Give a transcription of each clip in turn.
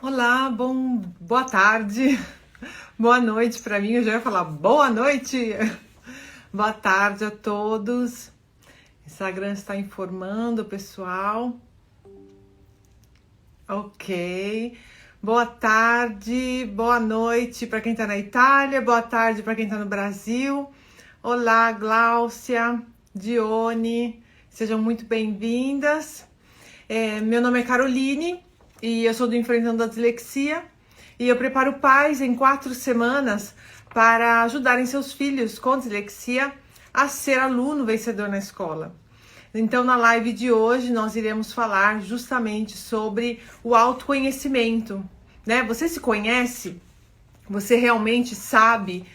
Olá, boa tarde, boa noite para mim. Eu já ia falar boa noite, boa tarde a todos. Instagram está informando, pessoal. Ok. Boa tarde, boa noite para quem está na Itália, boa tarde para quem está no Brasil. Olá, Gláucia, Dione, sejam muito bem-vindas. Meu nome é Caroline e eu sou do Enfrentando a Dislexia e eu preparo pais em 4 semanas para ajudarem seus filhos com dislexia a ser aluno vencedor na escola. Então, na live de hoje, nós iremos falar justamente sobre o autoconhecimento, né? Você se conhece? Você realmente sabe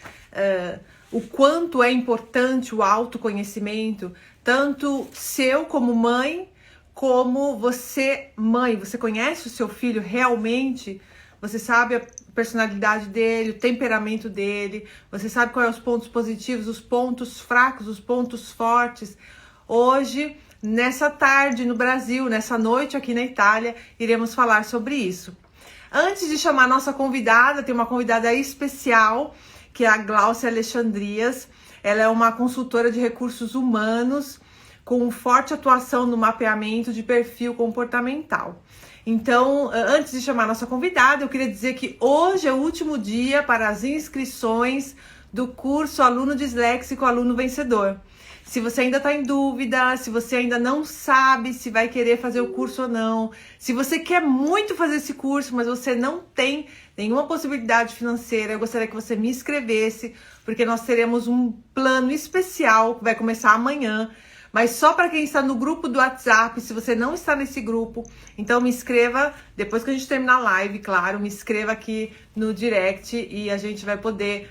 o quanto é importante o autoconhecimento, tanto seu como mãe, como você, mãe, você conhece o seu filho realmente? Você sabe a personalidade dele, o temperamento dele, você sabe quais são os pontos positivos, os pontos fracos, os pontos fortes. Hoje, nessa tarde no Brasil, nessa noite aqui na Itália, iremos falar sobre isso. Antes de chamar a nossa convidada, tem uma convidada especial, que é a Gláucia Alexandrias. Ela é uma consultora de recursos humanos, com forte atuação no mapeamento de perfil comportamental. Então, antes de chamar a nossa convidada, eu queria dizer que hoje é o último dia para as inscrições do curso Aluno Disléxico, Aluno Vencedor. Se você ainda está em dúvida, se você ainda não sabe se vai querer fazer o curso ou não, se você quer muito fazer esse curso, mas você não tem nenhuma possibilidade financeira, eu gostaria que você me inscrevesse, porque nós teremos um plano especial que vai começar amanhã, mas só para quem está no grupo do WhatsApp. Se você não está nesse grupo, então me inscreva, depois que a gente terminar a live, claro, me inscreva aqui no direct e a gente vai poder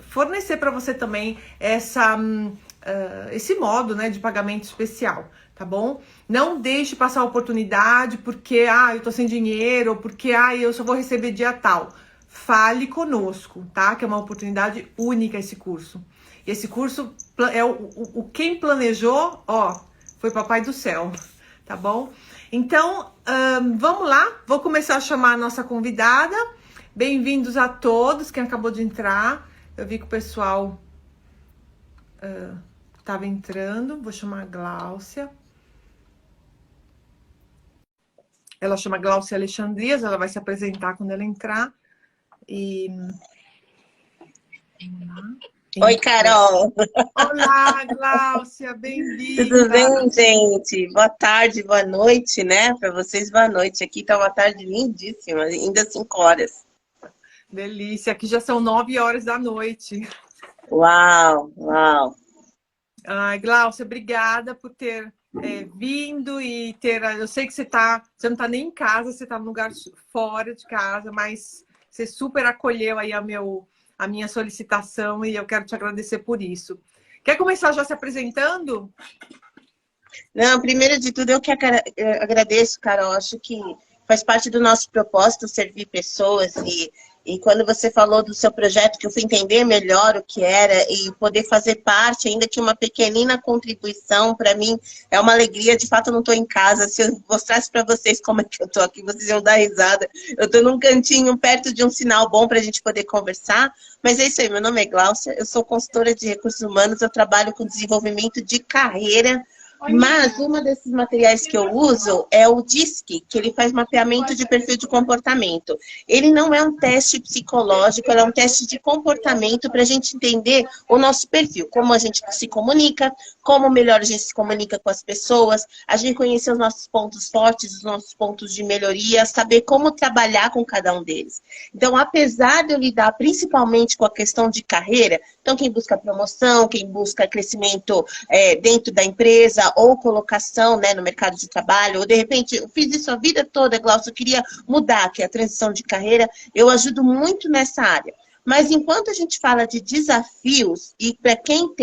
fornecer para você também esse modo, né, de pagamento especial, tá bom? Não deixe passar a oportunidade porque, eu tô sem dinheiro, ou porque, eu só vou receber dia tal. Fale conosco, tá? Que é uma oportunidade única esse curso. E esse curso, quem planejou, foi Papai do Céu, tá bom? Então, vamos lá, vou começar a chamar a nossa convidada. Bem-vindos a todos, quem acabou de entrar. Eu vi que o pessoal estava entrando. Vou chamar a Gláucia. Ela chama Gláucia Alexandrias, ela vai se apresentar quando ela entrar. Vamos lá. Oi, Carol. Olá, Gláucia, bem-vinda. Tudo bem, gente? Boa tarde, boa noite, né? Para vocês, boa noite. Aqui tá uma tarde lindíssima, ainda 5 horas. Delícia, aqui já são 9 horas da noite. Uau, uau. Ai, Gláucia, obrigada por ter vindo e ter... Eu sei que você não tá nem em casa, você tá num lugar fora de casa, mas você super acolheu aí a minha solicitação e eu quero te agradecer por isso. Quer começar já se apresentando? Não, primeiro de tudo, eu que agradeço, Carol. Acho que faz parte do nosso propósito servir pessoas e quando você falou do seu projeto, que eu fui entender melhor o que era e poder fazer parte, ainda que uma pequenina contribuição, para mim é uma alegria. De fato, eu não estou em casa. Se eu mostrasse para vocês como é que eu estou aqui, vocês iam dar risada. Eu estou num cantinho perto de um sinal bom para a gente poder conversar. Mas é isso aí, meu nome é Gláucia, eu sou consultora de recursos humanos, eu trabalho com desenvolvimento de carreira. Mas uma desses materiais que eu uso é o DISC, que ele faz mapeamento de perfil de comportamento. Ele não é um teste psicológico, ele é um teste de comportamento para a gente entender o nosso perfil, como a gente se comunica, como melhor a gente se comunica com as pessoas, a gente conhecer os nossos pontos fortes, os nossos pontos de melhoria, saber como trabalhar com cada um deles. Então, apesar de eu lidar principalmente com a questão de carreira, então quem busca promoção, quem busca crescimento dentro da empresa, ou colocação, né, no mercado de trabalho, ou de repente, eu fiz isso a vida toda, Glaucio, eu queria mudar, que é a transição de carreira, eu ajudo muito nessa área. Mas enquanto a gente fala de desafios, e para quem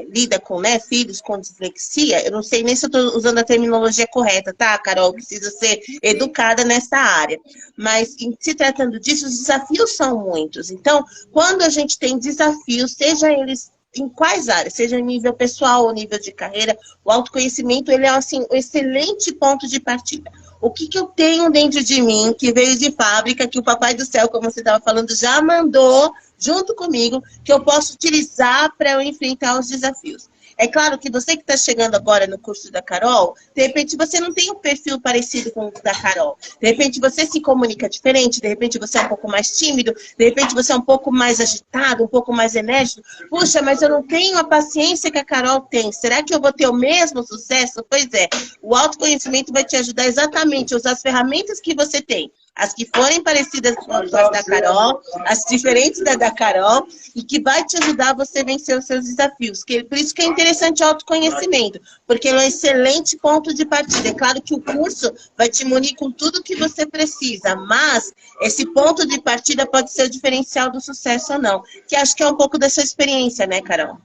lida com filhos com dislexia, eu não sei nem se eu estou usando a terminologia correta, tá, Carol? Eu preciso ser educada nessa área. Mas, se tratando disso, os desafios são muitos. Então, quando a gente tem desafios, seja eles em quais áreas, seja em nível pessoal ou nível de carreira, o autoconhecimento ele é assim, um excelente ponto de partida. o que que eu tenho dentro de mim que veio de fábrica, que o Papai do Céu, como você estava falando, já mandou junto comigo, que eu posso utilizar para eu enfrentar os desafios. É claro que você que está chegando agora no curso da Carol, de repente você não tem um perfil parecido com o da Carol. De repente você se comunica diferente, de repente você é um pouco mais tímido, de repente você é um pouco mais agitado, um pouco mais enérgico. Puxa, mas eu não tenho a paciência que a Carol tem. Será que eu vou ter o mesmo sucesso? Pois é, o autoconhecimento vai te ajudar exatamente a usar as ferramentas que você tem. As que forem parecidas com as da Carol, as diferentes da Carol, e que vai te ajudar você a vencer os seus desafios. Por isso que é interessante o autoconhecimento, porque ele é um excelente ponto de partida. É claro que o curso vai te munir com tudo que você precisa, mas esse ponto de partida pode ser o diferencial do sucesso ou não, que acho que é um pouco da sua experiência, né, Carol?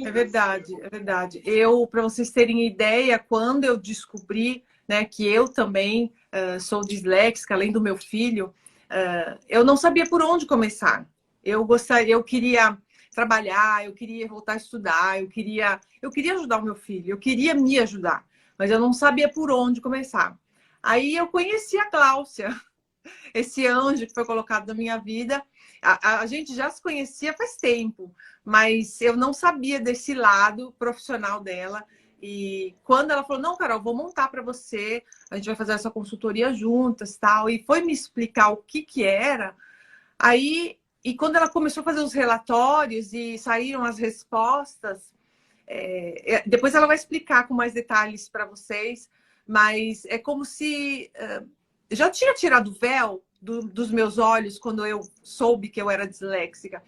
É verdade, é verdade. Eu, para vocês terem ideia, quando eu descobri, né, que eu também sou disléxica, além do meu filho, eu não sabia por onde começar. Eu queria trabalhar, eu queria voltar a estudar, eu queria ajudar o meu filho, eu queria me ajudar, mas eu não sabia por onde começar. Aí eu conheci a Gláucia, esse anjo que foi colocado na minha vida. A gente já se conhecia faz tempo, mas eu não sabia desse lado profissional dela. E quando ela falou, não, Carol, vou montar para você, a gente vai fazer essa consultoria juntas, tal, e foi me explicar o que que era, aí, e quando ela começou a fazer os relatórios e saíram as respostas, depois ela vai explicar com mais detalhes para vocês, mas é como se já tinha tirado o véu dos meus olhos quando eu soube que eu era disléxica.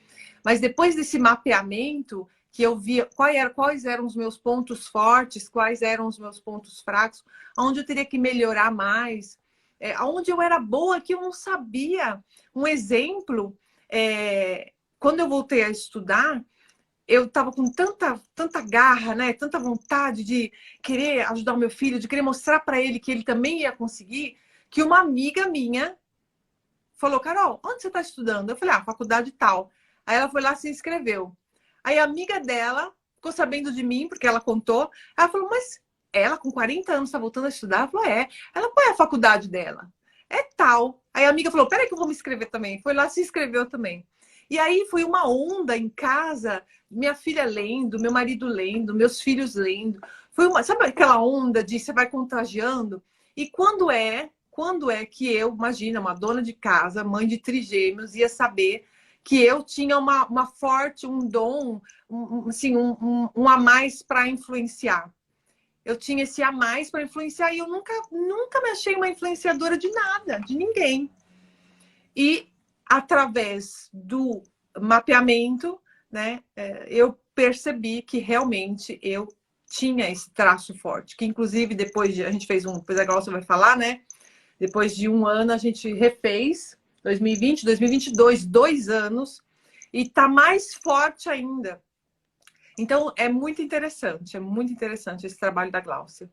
Mas depois desse mapeamento, que eu via quais eram os meus pontos fortes, quais eram os meus pontos fracos, onde eu teria que melhorar mais, onde eu era boa que eu não sabia. Um exemplo, quando eu voltei a estudar, eu estava com tanta garra, né? Tanta vontade de querer ajudar o meu filho, de querer mostrar para ele que ele também ia conseguir, que uma amiga minha falou, Carol, onde você está estudando? Eu falei, faculdade tal. Aí ela foi lá e se inscreveu. Aí a amiga dela ficou sabendo de mim, porque ela contou. Ela falou, mas ela com 40 anos está voltando a estudar? Ela falou, é. Ela, qual é a faculdade dela? É tal. Aí a amiga falou, peraí que eu vou me inscrever também. Foi lá, se inscreveu também. E aí foi uma onda em casa, minha filha lendo, meu marido lendo, meus filhos lendo. Sabe aquela onda de você vai contagiando? E quando é que eu, imagina, uma dona de casa, mãe de trigêmeos, ia saber que eu tinha uma forte, um dom, um a mais para influenciar. Eu tinha esse a mais para influenciar e eu nunca me achei uma influenciadora de nada, de ninguém. E através do mapeamento, né, eu percebi que realmente eu tinha esse traço forte, que inclusive depois a gente fez depois a Glaucia vai falar, né? Depois de um ano a gente refez, 2020, 2022, 2 anos, e tá mais forte ainda. Então é muito interessante esse trabalho da Gláucia.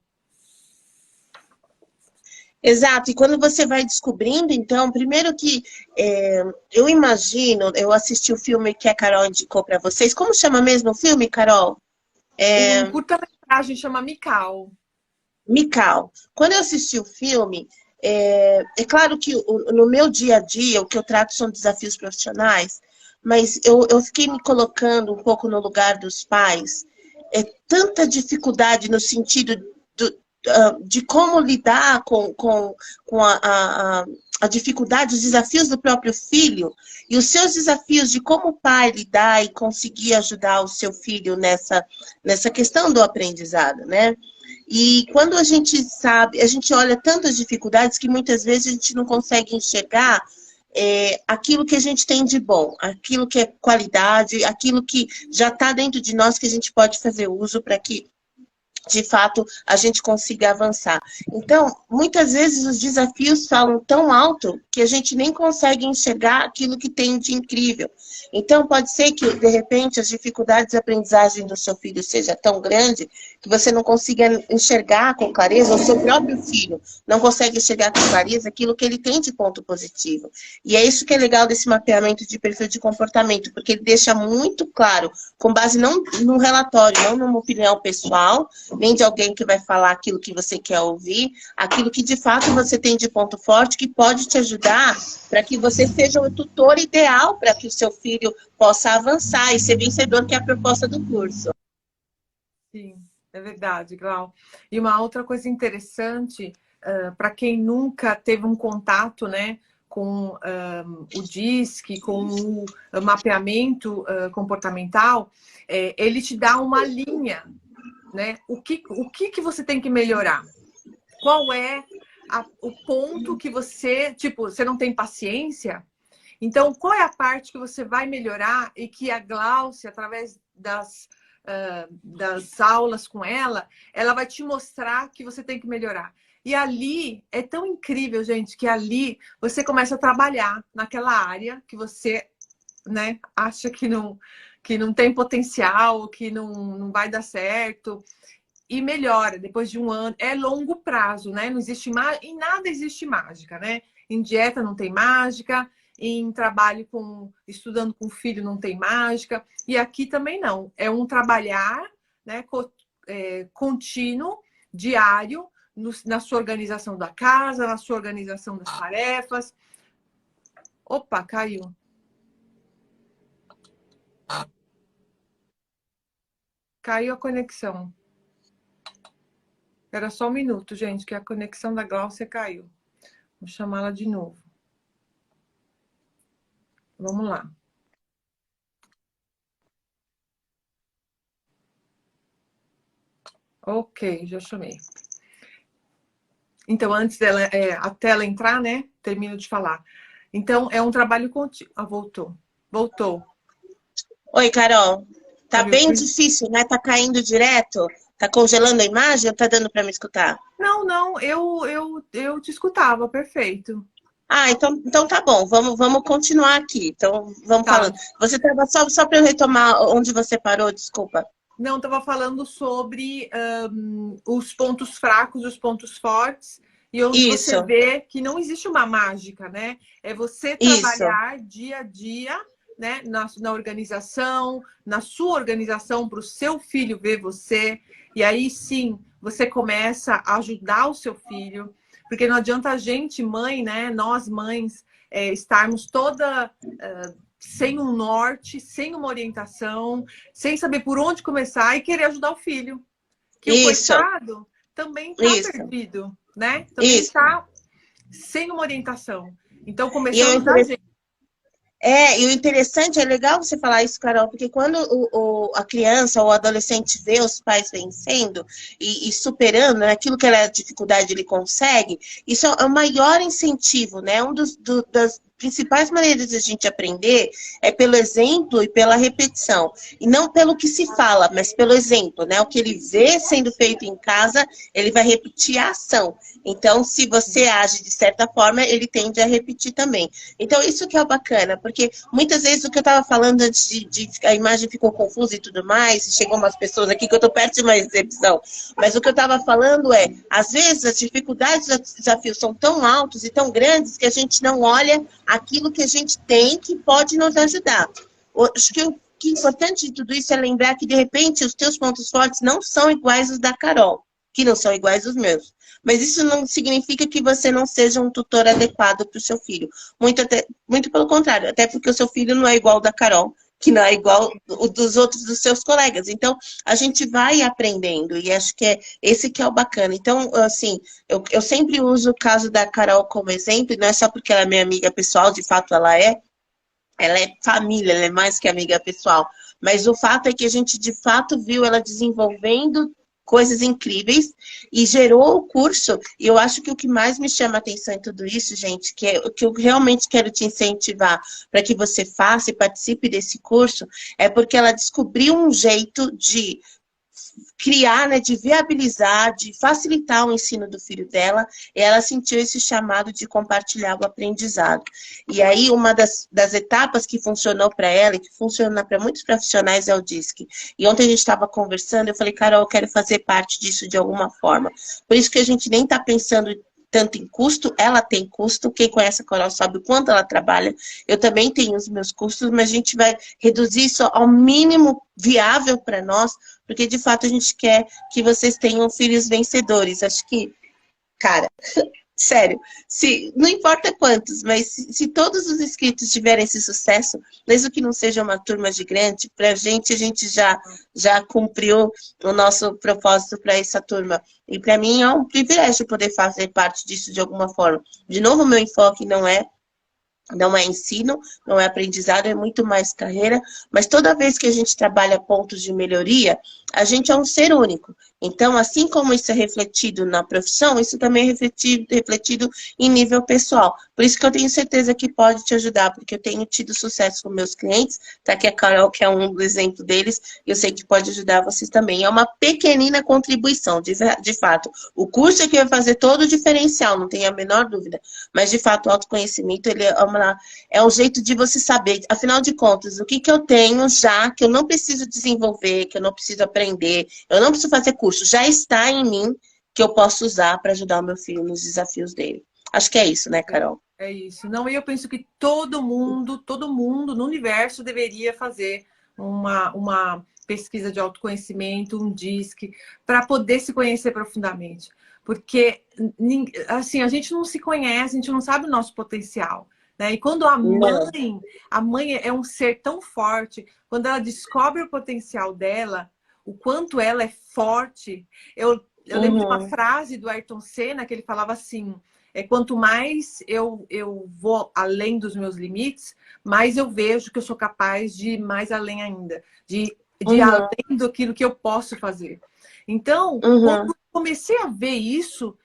Exato, e quando você vai descobrindo, então, primeiro que eu imagino, eu assisti o filme que a Carol indicou para vocês, como chama mesmo o filme, Carol? Um curta-metragem chama Mical. Mical. Quando eu assisti o filme, é claro que no meu dia a dia, o que eu trato são desafios profissionais, mas eu fiquei me colocando um pouco no lugar dos pais, tanta dificuldade no sentido de como lidar com a dificuldade, os desafios do próprio filho e os seus desafios de como pai lidar e conseguir ajudar o seu filho nessa questão do aprendizado, né? E quando a gente sabe, a gente olha tantas dificuldades que muitas vezes a gente não consegue enxergar aquilo que a gente tem de bom, aquilo que é qualidade, aquilo que já está dentro de nós que a gente pode fazer uso para que de fato, a gente consiga avançar. Então, muitas vezes os desafios falam tão alto que a gente nem consegue enxergar aquilo que tem de incrível. Então, pode ser que, de repente, as dificuldades de aprendizagem do seu filho seja tão grande que você não consiga enxergar com clareza, ou seu próprio filho não consegue enxergar com clareza aquilo que ele tem de ponto positivo. E é isso que é legal desse mapeamento de perfil de comportamento, porque ele deixa muito claro, com base não num relatório, não numa opinião pessoal, nem de alguém que vai falar aquilo que você quer ouvir, aquilo que de fato você tem de ponto forte, que pode te ajudar para que você seja o tutor ideal para que o seu filho possa avançar e ser vencedor, que é a proposta do curso. Sim, é verdade, Glau. E uma outra coisa interessante, para quem nunca teve um contato, né, com o DISC, com o mapeamento comportamental, ele te dá uma linha, né? O que você tem que melhorar? Qual é o ponto que você, tipo, você não tem paciência? Então, qual é a parte que você vai melhorar e que a Gláucia, através das aulas com ela, ela vai te mostrar que você tem que melhorar. E ali é tão incrível, gente, que ali você começa a trabalhar naquela área que você, né, acha que não tem potencial, que não vai dar certo. E melhora depois de um ano. É longo prazo, né? Não existe em nada existe mágica, né? Em dieta não tem mágica, em trabalho estudando com filho não tem mágica, e aqui também não. É um trabalhar, né, contínuo, diário, na sua organização da casa, na sua organização das tarefas. Opa, caiu. Caiu a conexão. Era só um minuto, gente, que a conexão da Gláucia caiu. Vou chamá-la de novo. Vamos lá. Ok, já chamei. Então, antes dela, a tela entrar, né? Termino de falar. Então, é um trabalho contínuo. Ah, voltou. Voltou. Oi, Carol. Tá Tá me bem ouvindo? difícil, né? Tá caindo direto? Tá congelando a imagem ou tá dando para me escutar? Não, eu te escutava, perfeito. Ah, então tá bom. Vamos continuar aqui. Então, vamos Tá. falando. Você estava só para eu retomar onde você parou, desculpa. Não, estava falando sobre os pontos fracos, os pontos fortes, e onde você Isso, vê que não existe uma mágica, né? É você isso, trabalhar dia a dia, né? Na organização, na sua organização, para o seu filho ver você. E aí sim, você começa a ajudar o seu filho, porque não adianta a gente, mãe, né? Nós mães, estarmos toda sem um norte, sem uma orientação, sem saber por onde começar e querer ajudar o filho. Que o isso, coitado também está isso, perdido, né? Também isso. está sem uma orientação. Então, E o começando da gente. e o interessante, é legal você falar isso, Carol, porque quando a criança ou o adolescente vê os pais vencendo e superando, né, aquilo que era dificuldade ele consegue, isso é o maior incentivo, né? Das principais maneiras de a gente aprender é pelo exemplo e pela repetição. E não pelo que se fala, mas pelo exemplo, né? O que ele vê sendo feito em casa, ele vai repetir a ação. Então, se você age de certa forma, ele tende a repetir também. Então, isso que é o bacana, porque muitas vezes o que eu estava falando antes a imagem ficou confusa e tudo mais, e chegou umas pessoas aqui que eu estou perto de uma recepção, mas o que eu estava falando é, às vezes as dificuldades e os desafios são tão altos e tão grandes que a gente não olha aquilo que a gente tem que pode nos ajudar. Acho que o que é importante de tudo isso é lembrar que, de repente, os teus pontos fortes não são iguais aos da Carol, que não são iguais aos meus. Mas isso não significa que você não seja um tutor adequado para o seu filho. Muito pelo contrário, até porque o seu filho não é igual ao da Carol, que não é igual o dos outros dos seus colegas. Então, a gente vai aprendendo, e acho que é esse que é o bacana. Então, assim, eu sempre uso o caso da Carol como exemplo, e não é só porque ela é minha amiga pessoal, de fato ela é família, ela é mais que amiga pessoal. Mas o fato é que a gente, de fato, viu ela desenvolvendo coisas incríveis e gerou o curso. E eu acho que o que mais me chama a atenção em tudo isso, gente, que é o que eu realmente quero te incentivar para que você faça e participe desse curso, é porque ela descobriu um jeito de criar, né, de viabilizar, de facilitar o ensino do filho dela, e ela sentiu esse chamado de compartilhar o aprendizado. E aí, uma das etapas que funcionou para ela, e que funciona para muitos profissionais, é o DISC. E ontem a gente estava conversando, eu falei, Carol, eu quero fazer parte disso de alguma forma. Por isso que a gente nem está pensando tanto em custo, ela tem custo, quem conhece a Coral sabe o quanto ela trabalha, eu também tenho os meus custos, mas a gente vai reduzir isso ao mínimo viável para nós, porque de fato a gente quer que vocês tenham filhos vencedores. Acho que, cara, sério, não importa quantos, mas se todos os inscritos tiverem esse sucesso, mesmo que não seja uma turma gigante, para a gente já cumpriu o nosso propósito para essa turma. E para mim é um privilégio poder fazer parte disso de alguma forma. De novo, meu enfoque não é ensino, não é aprendizado, é muito mais carreira, mas toda vez que a gente trabalha pontos de melhoria, a gente é um ser único. Então, assim como isso é refletido na profissão, isso também é refletido em nível pessoal. Por isso que eu tenho certeza que pode te ajudar, porque eu tenho tido sucesso com meus clientes, tá aqui a Carol, que é um exemplo deles, e eu sei que pode ajudar vocês também. É uma pequenina contribuição, de fato. O curso é que vai fazer todo o diferencial, não tenho a menor dúvida. Mas, de fato, o autoconhecimento, ele é um jeito de você saber, afinal de contas, o que eu tenho já, que eu não preciso desenvolver, que eu não preciso aprender, eu não preciso fazer curso, já está em mim, que eu posso usar para ajudar o meu filho nos desafios dele. Acho que é isso, né, Carol? É isso. Não, eu penso que todo mundo no universo deveria fazer uma pesquisa de autoconhecimento, um DISC, para poder se conhecer profundamente. Porque, assim, a gente não se conhece, a gente não sabe o nosso potencial. Né? E quando a mãe é um ser tão forte, quando ela descobre o potencial dela, o quanto ela é forte. Eu lembro de uma frase do Ayrton Senna que ele falava assim, quanto mais eu vou além dos meus limites, mais eu vejo que eu sou capaz de ir mais além ainda, de ir além daquilo que eu posso fazer. Então, quando eu comecei a ver isso,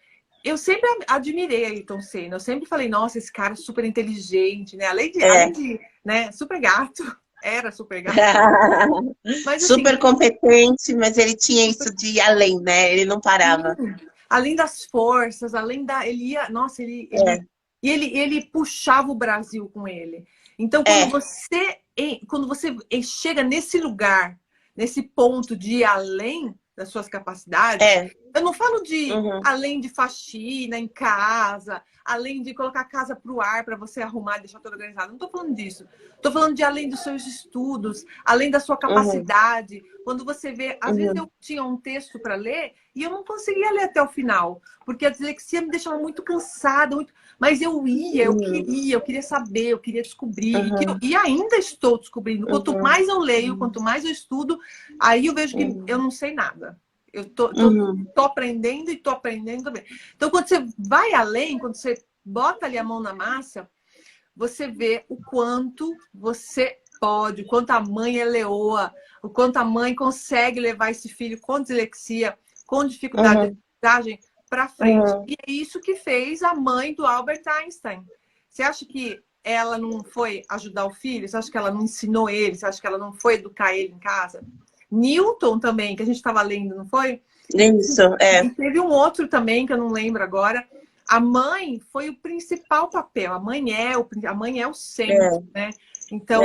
eu sempre admirei Ayrton Senna. Eu sempre falei, nossa, esse cara é super inteligente, né? Além de né, super gato. Era super gato. Mas, assim, super competente, mas ele tinha isso de ir além, né? Ele não parava. Além das forças, além da... Ele ia... Nossa, ele puxava o Brasil com ele. Então, quando você chega nesse lugar, nesse ponto de ir além das suas capacidades, eu não falo de além de faxina em casa, além de colocar a casa para o ar para você arrumar e deixar tudo organizado. Não estou falando disso. Estou falando de além dos seus estudos, além da sua capacidade. Quando você vê... Às vezes eu tinha um texto para ler e eu não conseguia ler até o final, porque a dislexia me deixava muito cansada, mas eu queria saber, eu queria descobrir, e ainda estou descobrindo. Quanto mais eu leio, quanto mais eu estudo, aí eu vejo que eu não sei nada. Eu tô aprendendo e tô aprendendo também. Então, quando você vai além, quando você bota ali a mão na massa, você vê o quanto você pode, o quanto a mãe é leoa, o quanto a mãe consegue levar esse filho com dislexia, com dificuldade de aprendizagem para frente. E é isso que fez a mãe do Albert Einstein. Você acha que ela não foi ajudar o filho? Você acha que ela não ensinou ele? Você acha que ela não foi educar ele em casa? Newton também, que a gente estava lendo, não foi? Isso, E teve um outro também, que eu não lembro agora. A mãe foi o principal papel. A mãe é o centro, né? Então,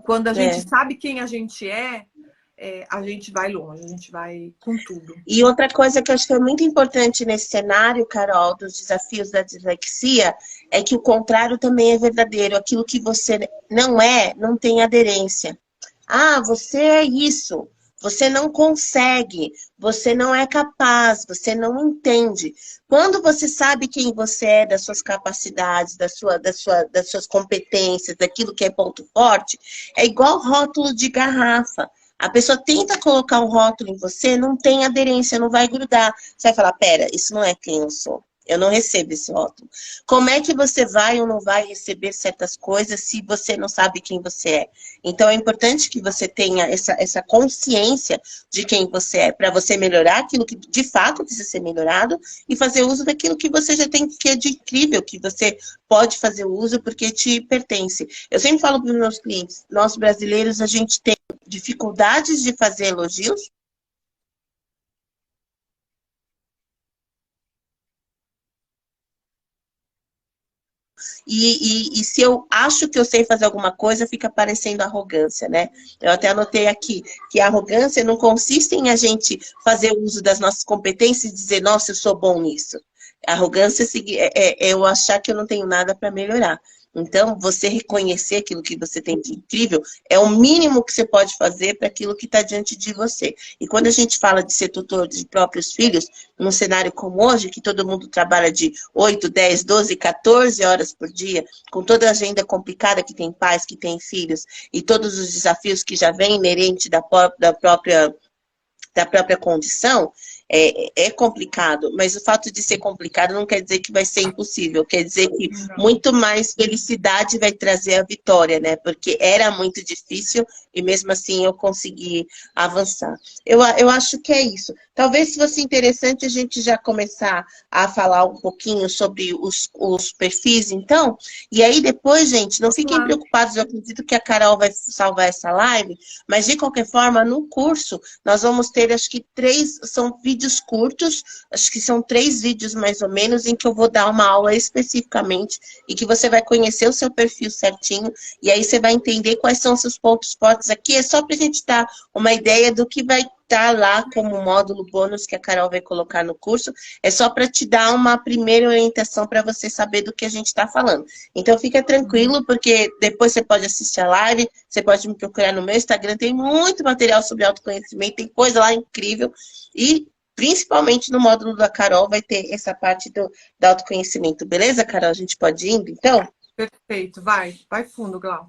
quando a gente sabe quem a gente a gente vai longe, a gente vai com tudo. E outra coisa que eu acho que é muito importante nesse cenário, Carol, dos desafios da dislexia, é que o contrário também é verdadeiro. Aquilo que você não tem aderência. Ah, você é isso. Você não consegue. Você não é capaz. Você não entende. Quando você sabe quem você é, das suas capacidades, das suas competências, daquilo que é ponto forte, é igual rótulo de garrafa. A pessoa tenta colocar um rótulo em você, não tem aderência, não vai grudar. Você vai falar, pera, isso não é quem eu sou. Eu não recebo esse rótulo. Como é que você vai ou não vai receber certas coisas se você não sabe quem você é? Então, é importante que você tenha essa consciência de quem você é, para você melhorar aquilo que de fato precisa ser melhorado e fazer uso daquilo que você já tem, que é de incrível, que você pode fazer uso porque te pertence. Eu sempre falo para os meus clientes, nós brasileiros, a gente tem dificuldades de fazer elogios. E se eu acho que eu sei fazer alguma coisa, fica parecendo arrogância, né? Eu até anotei aqui que a arrogância não consiste em a gente fazer uso das nossas competências e dizer, nossa, eu sou bom nisso. Arrogância é eu achar que eu não tenho nada para melhorar. Então, você reconhecer aquilo que você tem de incrível é o mínimo que você pode fazer para aquilo que está diante de você. E quando a gente fala de ser tutor de próprios filhos, num cenário como hoje, que todo mundo trabalha de 8, 10, 12, 14 horas por dia, com toda a agenda complicada que tem pais, que tem filhos, e todos os desafios que já vêm inerente da própria condição, é complicado, mas o fato de ser complicado não quer dizer que vai ser impossível, quer dizer que muito mais felicidade vai trazer a vitória, né? Porque era muito difícil e mesmo assim eu consegui avançar. Eu acho que é isso. Talvez se fosse interessante a gente já começar a falar um pouquinho sobre os perfis, então, e aí depois, gente, não fiquem preocupados, eu acredito que a Carol vai salvar essa live, mas de qualquer forma, no curso, nós vamos ter, acho que são vídeos curtos, acho que são 3 vídeos mais ou menos, em que eu vou dar uma aula especificamente e que você vai conhecer o seu perfil certinho e aí você vai entender quais são os seus pontos fortes aqui. É só para a gente dar uma ideia do que vai estar lá como módulo bônus que a Carol vai colocar no curso. É só para te dar uma primeira orientação para você saber do que a gente está falando. Então fica tranquilo, porque depois você pode assistir a live, você pode me procurar no meu Instagram, tem muito material sobre autoconhecimento, tem coisa lá incrível. E principalmente no módulo da Carol vai ter essa parte do autoconhecimento. Beleza, Carol? A gente pode ir indo, então? Perfeito, vai fundo, Glau.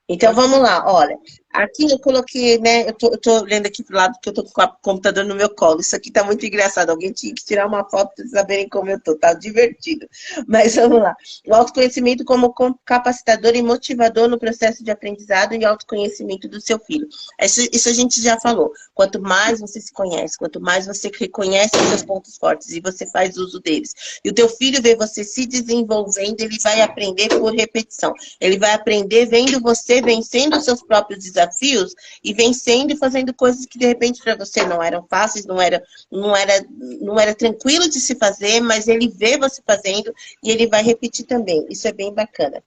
Então, vamos lá, olha, aqui eu coloquei, né, eu tô olhando aqui pro lado porque eu tô com o computador no meu colo, isso aqui tá muito engraçado, alguém tinha que tirar uma foto para saberem como eu tô, tá divertido, mas vamos lá. O autoconhecimento como capacitador e motivador no processo de aprendizado e autoconhecimento do seu filho. Isso a gente já falou, quanto mais você se conhece, quanto mais você reconhece os seus pontos fortes e você faz uso deles, e o teu filho vê você se desenvolvendo, ele vai aprender por repetição, ele vai aprender vendo você vencendo os seus próprios desafios e vencendo e fazendo coisas que de repente para você não eram fáceis, não era tranquilo de se fazer, mas ele vê você fazendo e ele vai repetir também. Isso é bem bacana.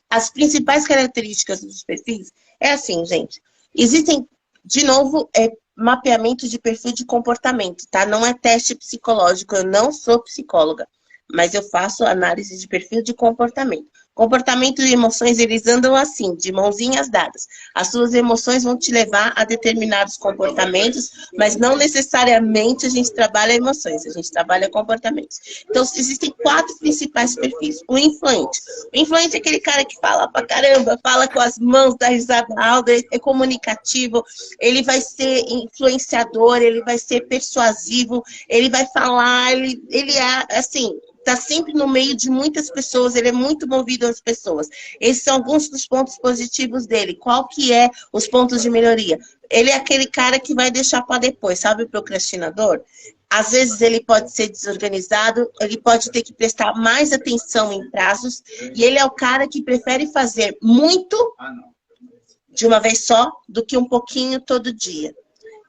As principais características dos perfis é assim, gente. Existem, de novo, mapeamento de perfil de comportamento, tá? Não é teste psicológico, eu não sou psicóloga, mas eu faço análise de perfil de comportamento. Comportamento e emoções, eles andam assim, de mãozinhas dadas. As suas emoções vão te levar a determinados comportamentos, mas não necessariamente a gente trabalha emoções, a gente trabalha comportamentos. Então, existem 4 principais perfis. O influente. O influente é aquele cara que fala pra caramba, fala com as mãos, dá risada alta, é comunicativo, ele vai ser influenciador, ele vai ser persuasivo, ele vai falar, ele é assim... Está sempre no meio de muitas pessoas, ele é muito movido às pessoas. Esses são alguns dos pontos positivos dele. Qual que é os pontos de melhoria? Ele é aquele cara que vai deixar para depois, sabe o procrastinador? Às vezes ele pode ser desorganizado, ele pode ter que prestar mais atenção em prazos, e ele é o cara que prefere fazer muito de uma vez só do que um pouquinho todo dia.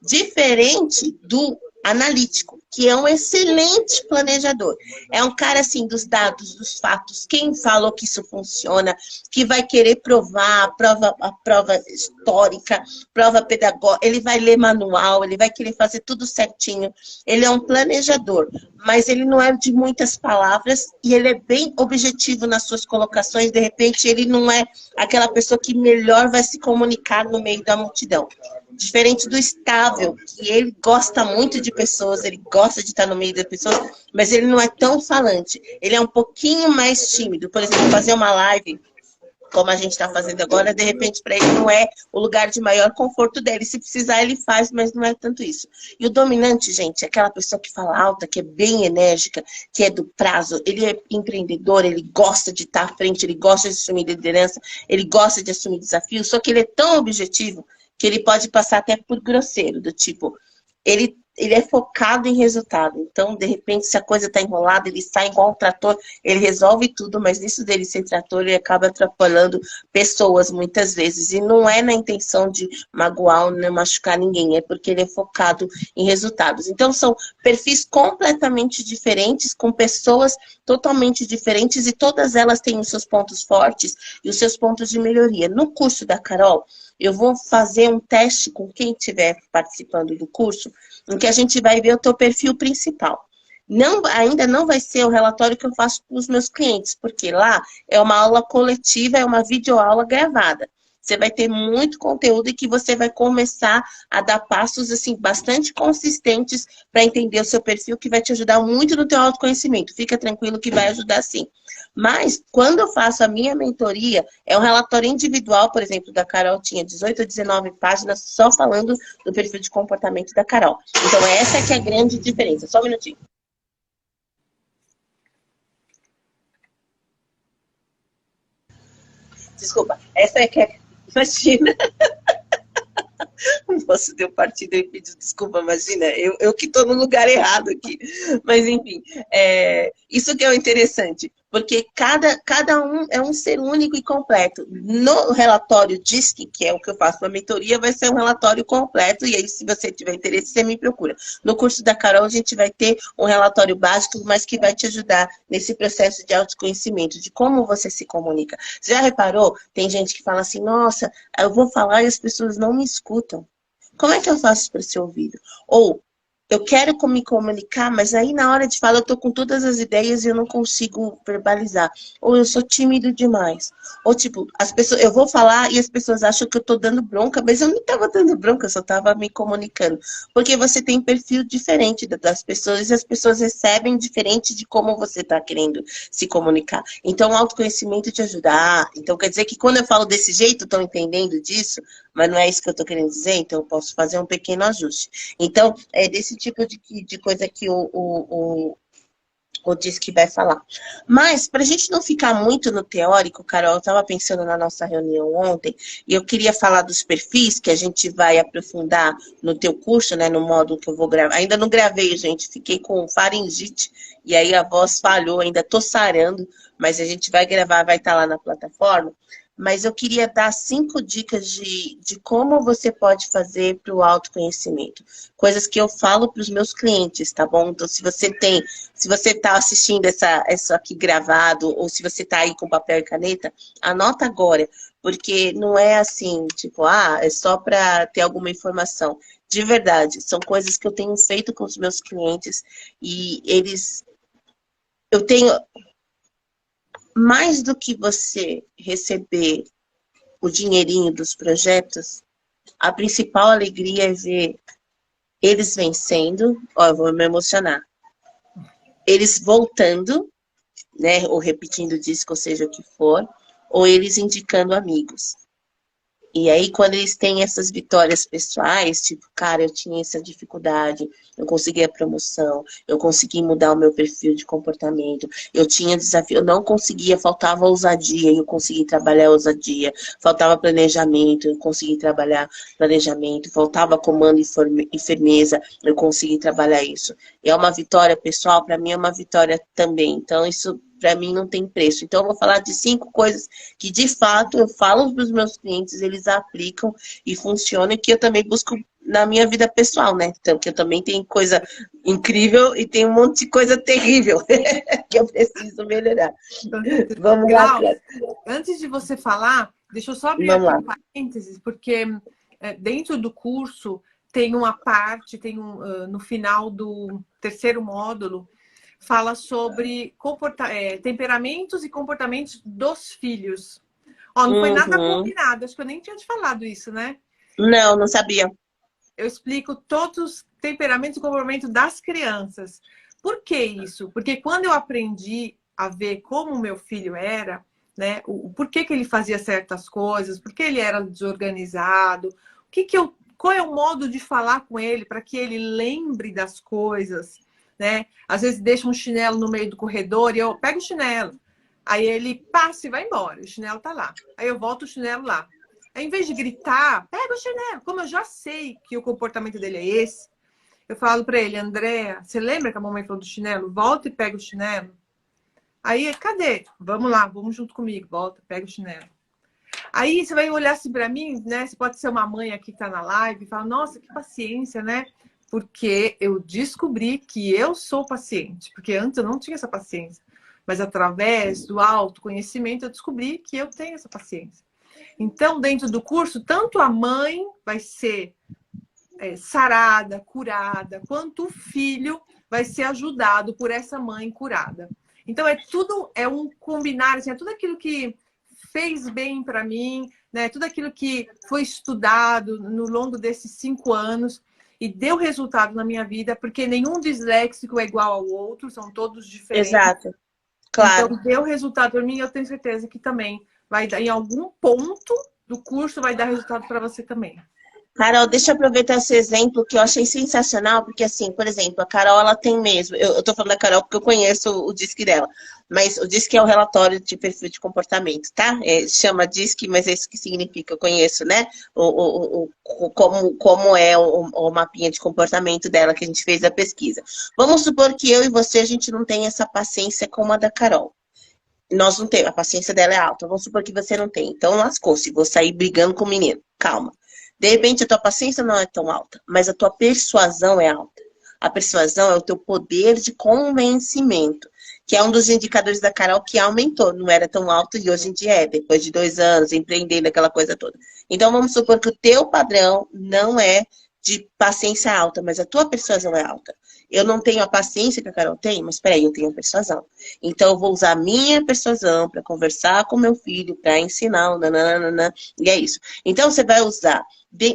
Diferente do analítico, que é um excelente planejador. É um cara, assim, dos dados, dos fatos, quem falou que isso funciona, que vai querer provar a prova histórica, prova pedagógica, ele vai ler manual, ele vai querer fazer tudo certinho. Ele é um planejador, mas ele não é de muitas palavras e ele é bem objetivo nas suas colocações. De repente, ele não é aquela pessoa que melhor vai se comunicar no meio da multidão. Diferente do estável, que ele gosta muito de pessoas, ele gosta de estar no meio das pessoas, mas ele não é tão falante. Ele é um pouquinho mais tímido. Por exemplo, fazer uma live, como a gente está fazendo agora, de repente, para ele não é o lugar de maior conforto dele. Se precisar, ele faz, mas não é tanto isso. E o dominante, gente, é aquela pessoa que fala alta, que é bem enérgica, que é do prazo. Ele é empreendedor, ele gosta de estar à frente, ele gosta de assumir liderança, ele gosta de assumir desafios, só que ele é tão objetivo que ele pode passar até por grosseiro, do tipo, ele é focado em resultado. Então, de repente, se a coisa está enrolada, ele sai igual um trator, ele resolve tudo, mas nisso dele ser trator, ele acaba atrapalhando pessoas muitas vezes. E não é na intenção de magoar ou não machucar ninguém, é porque ele é focado em resultados. Então, são perfis completamente diferentes, com pessoas totalmente diferentes, e todas elas têm os seus pontos fortes e os seus pontos de melhoria. No curso da Carol, eu vou fazer um teste com quem estiver participando do curso, em que a gente vai ver o teu perfil principal. Não, ainda não vai ser o relatório que eu faço para os meus clientes, porque lá é uma aula coletiva, é uma videoaula gravada. Você vai ter muito conteúdo e que você vai começar a dar passos assim bastante consistentes para entender o seu perfil, que vai te ajudar muito no teu autoconhecimento. Fica tranquilo que vai ajudar sim. Mas quando eu faço a minha mentoria, é um relatório individual, por exemplo, da Carol tinha 18 ou 19 páginas só falando do perfil de comportamento da Carol. Então essa é que é a grande diferença. Só um minutinho. Desculpa, essa é que é. Imagina. O moço deu partida e pediu desculpa, imagina, eu que estou no lugar errado aqui. Mas, enfim, isso que é o interessante, porque cada um é um ser único e completo. No relatório DISC, que é o que eu faço na mentoria, vai ser um relatório completo, e aí, se você tiver interesse, você me procura. No curso da Carol, a gente vai ter um relatório básico, mas que vai te ajudar nesse processo de autoconhecimento, de como você se comunica. Você já reparou? Tem gente que fala assim, nossa, eu vou falar e as pessoas não me escutam. Como é que eu faço para ser ouvido? Ou, eu quero me comunicar, mas aí na hora de falar eu tô com todas as ideias e eu não consigo verbalizar. Ou eu sou tímido demais. Ou tipo, as pessoas, eu vou falar e as pessoas acham que eu tô dando bronca, mas eu não estava dando bronca, eu só estava me comunicando. Porque você tem perfil diferente das pessoas e as pessoas recebem diferente de como você está querendo se comunicar. Então, o autoconhecimento te ajuda. Ah, então quer dizer que quando eu falo desse jeito, estão entendendo disso? Mas não é isso que eu estou querendo dizer, então eu posso fazer um pequeno ajuste. Então, é desse tipo de coisa que o DISC vai falar. Mas, para a gente não ficar muito no teórico, Carol, eu estava pensando na nossa reunião ontem, e eu queria falar dos perfis que a gente vai aprofundar no teu curso, né, no módulo que eu vou gravar. Ainda não gravei, gente, fiquei com faringite, e aí a voz falhou, ainda estou sarando, mas a gente vai gravar, vai estar lá na plataforma. Mas eu queria dar 5 dicas de como você pode fazer para o autoconhecimento. Coisas que eu falo para os meus clientes, tá bom? Então, se você está assistindo isso aqui gravado, ou se você está aí com papel e caneta, anota agora. Porque não é assim, tipo, é só para ter alguma informação. De verdade, são coisas que eu tenho feito com os meus clientes e eu tenho, mais do que você receber o dinheirinho dos projetos, a principal alegria é ver eles vencendo, eu vou me emocionar, eles voltando, né, ou repetindo o disco, ou seja o que for, ou eles indicando amigos. E aí, quando eles têm essas vitórias pessoais, tipo, cara, eu tinha essa dificuldade, eu consegui a promoção, eu consegui mudar o meu perfil de comportamento, eu tinha desafio, eu não conseguia, faltava ousadia, eu consegui trabalhar a ousadia, faltava planejamento, eu consegui trabalhar planejamento, faltava comando e firmeza, eu consegui trabalhar isso. É uma vitória pessoal, para mim é uma vitória também. Então, isso para mim não tem preço. Então, eu vou falar de 5 coisas que, de fato, eu falo para os meus clientes, eles aplicam e funcionam, e que eu também busco na minha vida pessoal, né? Então, que eu também tenho coisa incrível e tem um monte de coisa terrível que eu preciso melhorar. Vamos lá. Antes de você falar, deixa eu só abrir Vamos aqui lá. um parênteses, porque dentro do curso tem uma parte, no final do terceiro módulo, fala sobre temperamentos e comportamentos dos filhos. Ó, não foi nada combinado, acho que eu nem tinha te falado isso, né? Não, não sabia. Eu explico todos os temperamentos e comportamentos das crianças. Por que isso? Porque quando eu aprendi a ver como o meu filho era, né, por que ele fazia certas coisas, por que ele era desorganizado, qual é o modo de falar com ele para que ele lembre das coisas, né? Às vezes deixa um chinelo no meio do corredor e eu pego o chinelo. Aí ele passa e vai embora, o chinelo tá lá. Aí eu volto o chinelo lá. Aí, em vez de gritar, pega o chinelo. Como eu já sei que o comportamento dele é esse, eu falo para ele, Andréa, você lembra que a mamãe falou do chinelo? Volta e pega o chinelo. Aí, cadê? Vamos lá, vamos junto comigo. Volta, pega o chinelo. Aí você vai olhar assim para mim, né? Você pode ser uma mãe aqui que tá na live e fala, nossa, que paciência, né? Porque eu descobri que eu sou paciente. Porque antes eu não tinha essa paciência. Mas através do autoconhecimento eu descobri que eu tenho essa paciência. Então, dentro do curso, tanto a mãe vai ser sarada, curada, quanto o filho vai ser ajudado por essa mãe curada. Então é tudo, é um combinar, assim, é tudo aquilo que fez bem para mim, né? Tudo aquilo que foi estudado no longo desses 5 anos e deu resultado na minha vida, porque nenhum disléxico é igual ao outro, são todos diferentes. Exato, Então, claro. deu resultado para mim, eu tenho certeza que também vai dar, em algum ponto do curso, vai dar resultado para você também. Carol, deixa eu aproveitar esse exemplo que eu achei sensacional, porque assim, por exemplo, a Carol, ela tem mesmo, eu tô falando da Carol porque eu conheço o DISC dela, mas o DISC é o relatório de perfil de comportamento, tá? Chama DISC, mas é isso que significa, eu conheço, né? Como é o mapinha de comportamento dela que a gente fez a pesquisa. Vamos supor que eu e você, a gente não tem essa paciência como a da Carol. Nós não temos, a paciência dela é alta. Vamos supor que você não tem. Então lascou-se, vou sair brigando com o menino. Calma. De repente, a tua paciência não é tão alta, mas a tua persuasão é alta. A persuasão é o teu poder de convencimento, que é um dos indicadores da Carol que aumentou. Não era tão alto e hoje em dia é, depois de 2 anos, empreendendo aquela coisa toda. Então, vamos supor que o teu padrão não é de paciência alta, mas a tua persuasão é alta. Eu não tenho a paciência que a Carol tem, mas peraí, eu tenho a persuasão. Então, eu vou usar a minha persuasão para conversar com meu filho, para ensinar, nananana, e é isso. Então, você vai usar,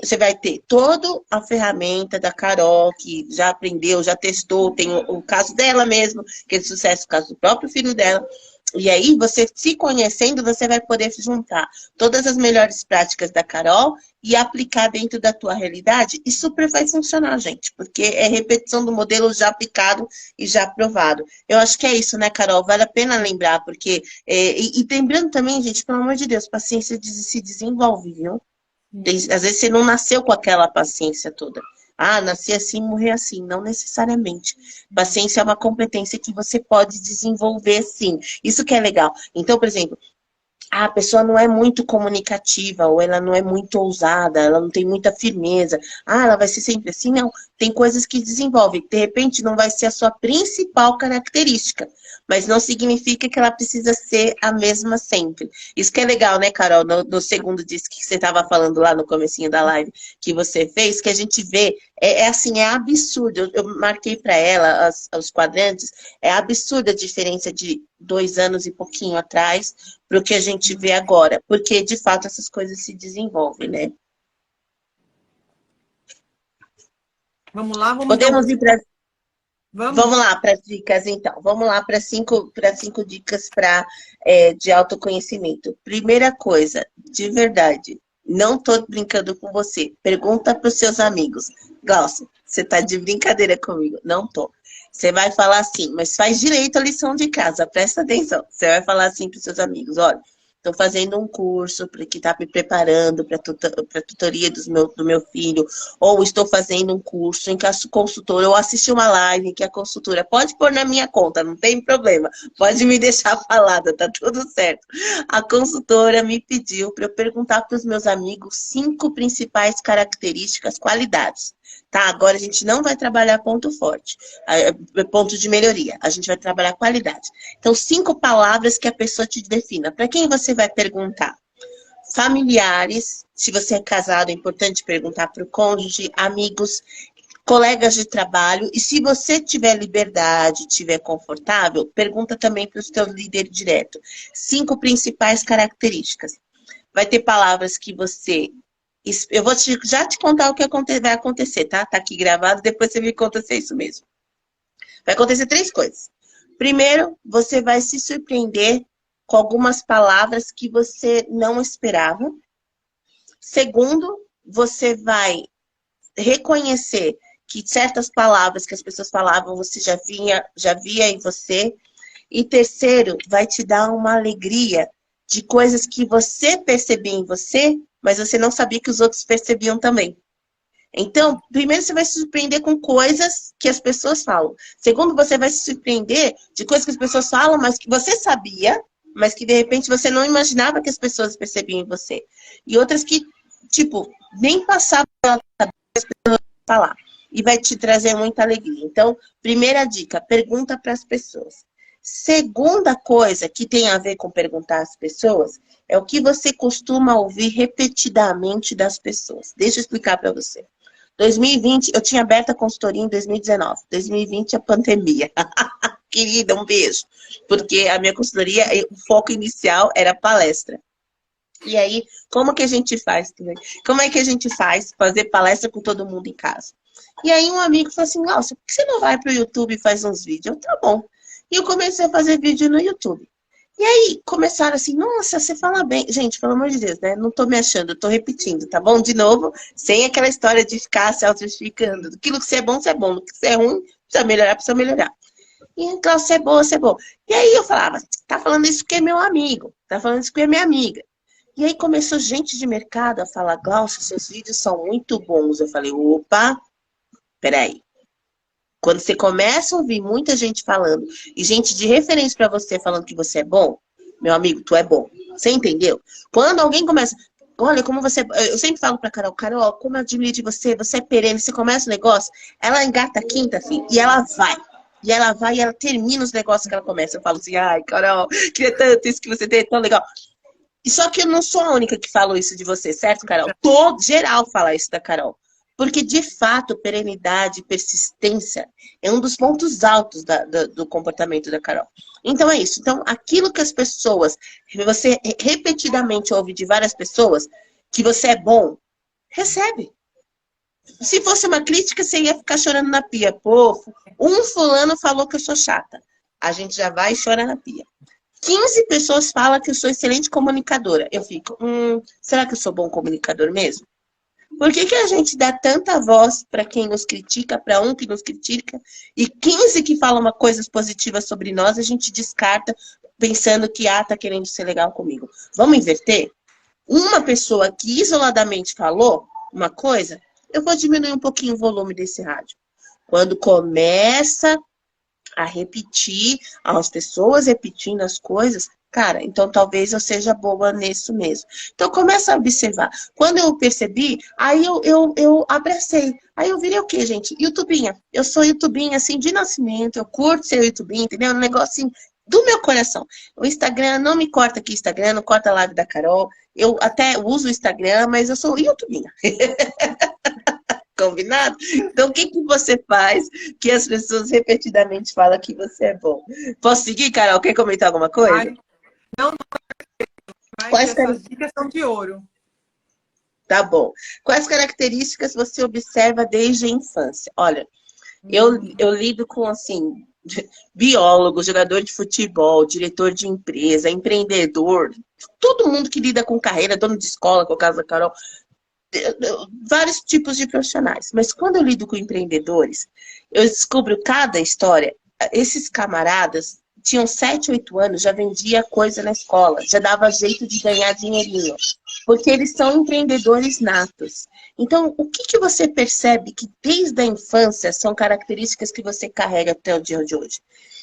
você vai ter toda a ferramenta da Carol, que já aprendeu, já testou, tem o caso dela mesmo, que é de sucesso, o caso do próprio filho dela. E aí, você se conhecendo, você vai poder juntar todas as melhores práticas da Carol e aplicar dentro da tua realidade. E super vai funcionar, gente, porque é repetição do modelo já aplicado e já aprovado. Eu acho que é isso, né, Carol? Vale a pena lembrar, porque... e lembrando também, gente, pelo amor de Deus, paciência se desenvolve, viu? Às vezes você não nasceu com aquela paciência toda. Ah, nasci assim, morrer assim. Não necessariamente. Paciência é uma competência que você pode desenvolver, sim. Isso que é legal. Então, por exemplo, a pessoa não é muito comunicativa, ou ela não é muito ousada, ela não tem muita firmeza. Ah, ela vai ser sempre assim? Não. Tem coisas que desenvolvem. De repente, não vai ser a sua principal característica, mas não significa que ela precisa ser a mesma sempre. Isso que é legal, né, Carol? No segundo disco que você estava falando lá no comecinho da live que você fez, que a gente vê, assim, é absurdo. Eu marquei para ela os quadrantes, é absurda a diferença de 2 anos e pouquinho atrás para o que a gente vê agora, porque de fato essas coisas se desenvolvem, né? Vamos lá, Podemos ir para... Vamos. Vamos lá para as dicas, então. Vamos lá para cinco dicas de autoconhecimento. Primeira coisa, de verdade, não estou brincando com você. Pergunta para os seus amigos. Glaucia, você está de brincadeira comigo? Não tô. Você vai falar assim, mas faz direito a lição de casa, presta atenção. Você vai falar assim para os seus amigos, olha, estou fazendo um curso que está me preparando para a tutoria do meu filho, ou estou fazendo um curso em que a consultora, ou assisti uma live que a consultora pode pôr na minha conta, não tem problema, pode me deixar falada, tá tudo certo. A consultora me pediu para eu perguntar para os meus amigos 5 principais características, qualidades. Tá, agora a gente não vai trabalhar ponto forte, ponto de melhoria. A gente vai trabalhar qualidade. Então, 5 palavras que a pessoa te defina. Para quem você vai perguntar? Familiares, se você é casado, é importante perguntar para o cônjuge, amigos, colegas de trabalho. E se você tiver liberdade, tiver confortável, pergunta também para o seu líder direto. 5 principais características. Vai ter palavras que você... Eu vou já te contar o que vai acontecer, tá? Tá aqui gravado, depois você me conta se é isso mesmo. Vai acontecer 3 coisas. Primeiro, você vai se surpreender com algumas palavras que você não esperava. Segundo, você vai reconhecer que certas palavras que as pessoas falavam, você já via em você. E terceiro, vai te dar uma alegria de coisas que você percebia em você, mas você não sabia que os outros percebiam também. Então, primeiro você vai se surpreender com coisas que as pessoas falam. Segundo, você vai se surpreender de coisas que as pessoas falam, mas que você sabia, mas que de repente você não imaginava que as pessoas percebiam em você. E outras que, tipo, nem passavam pela cabeça as pessoas falar. E vai te trazer muita alegria. Então, primeira dica, pergunta para as pessoas. Segunda coisa que tem a ver com perguntar às pessoas é o que você costuma ouvir repetidamente das pessoas. Deixa eu explicar para você. 2020, eu tinha aberto a consultoria em 2019. 2020, a pandemia. Querida, um beijo. Porque a minha consultoria, o foco inicial era palestra. E aí, como que a gente faz? Como é que a gente faz fazer palestra com todo mundo em casa? E aí um amigo falou assim, nossa, por que você não vai para o YouTube e faz uns vídeos? Eu, tá bom. E eu comecei a fazer vídeo no YouTube. E aí começaram assim, nossa, você fala bem. Gente, pelo amor de Deus, né? Não tô me achando, eu tô repetindo, tá bom? De novo, sem aquela história de ficar se auto-justificando. Aquilo que você é bom, você é bom. O que você é ruim, precisa melhorar, precisa melhorar. E então, você é boa, você é boa. E aí eu falava, tá falando isso porque é meu amigo. Tá falando isso porque é minha amiga. E aí começou gente de mercado a falar, Glaucio, seus vídeos são muito bons. Eu falei, opa, peraí. Quando você começa a ouvir muita gente falando, e gente de referência para você falando que você é bom, meu amigo, tu é bom. Você entendeu? Quando alguém começa, olha como você... Eu sempre falo pra Carol, Carol, como eu admiro de você, você é perene, você começa o negócio, ela engata a quinta, filho, e ela vai. E ela vai e ela termina os negócios que ela começa. Eu falo assim, ai, Carol, queria tanto isso que você tem, tão legal. E só que eu não sou a única que falou isso de você, certo, Carol? Todo geral fala isso da Carol. Porque, de fato, perenidade, persistência é um dos pontos altos do comportamento da Carol. Então, é isso. Então, aquilo que as pessoas, você repetidamente ouve de várias pessoas, que você é bom, recebe. Se fosse uma crítica, você ia ficar chorando na pia. Pô, um fulano falou que eu sou chata. A gente já vai e chora na pia. 15 pessoas falam que eu sou excelente comunicadora. Eu fico, será que eu sou bom comunicador mesmo? Por que a gente dá tanta voz para quem nos critica, para um que nos critica, e 15 que falam uma coisas positivas sobre nós, a gente descarta pensando que, tá querendo ser legal comigo. Vamos inverter? Uma pessoa que isoladamente falou uma coisa, eu vou diminuir um pouquinho o volume desse rádio. Quando começa a repetir, as pessoas repetindo as coisas, cara, então talvez eu seja boa nisso mesmo. Então começa a observar. Quando eu percebi, aí eu abracei. Aí eu virei o quê, gente? YouTubinha. Eu sou YouTubinha, assim, de nascimento. Eu curto ser YouTubinha, entendeu? Um negócio assim, do meu coração. O Instagram, não me corta aqui Instagram, não corta a live da Carol. Eu até uso o Instagram, mas eu sou YouTubinha. Combinado? Então, o que você faz que as pessoas repetidamente falam que você é bom? Posso seguir, Carol? Quer comentar alguma coisa? Ai, não, mas essas dicas são de ouro. Tá bom. Quais características você observa desde a infância? Olha, eu lido com, assim, biólogo, jogador de futebol, diretor de empresa, empreendedor, todo mundo que lida com carreira, dono de escola, com a casa da Carol, vários tipos de profissionais. Mas quando eu lido com empreendedores, eu descubro cada história. Esses camaradas tinham 7, 8 anos, já vendia coisa na escola, já dava jeito de ganhar dinheirinho, porque eles são empreendedores natos. Então, o que você percebe que desde a infância são características que você carrega até o dia de hoje?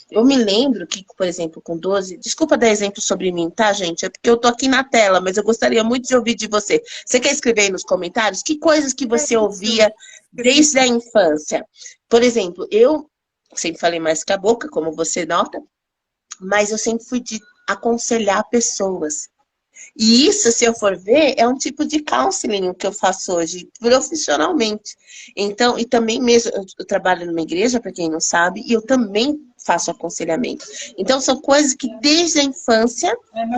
Eu me lembro que, por exemplo, com 12... Desculpa dar exemplo sobre mim, tá, gente? É porque eu tô aqui na tela, mas eu gostaria muito de ouvir de você. Você quer escrever aí nos comentários? Que coisas que você ouvia desde a infância? Por exemplo, eu sempre falei mais com a boca, como você nota, mas eu sempre fui de aconselhar pessoas. E isso, se eu for ver, é um tipo de counseling que eu faço hoje, profissionalmente. Então, e também mesmo, eu trabalho numa igreja, para quem não sabe, e eu também faço aconselhamento. Então, são coisas que desde a infância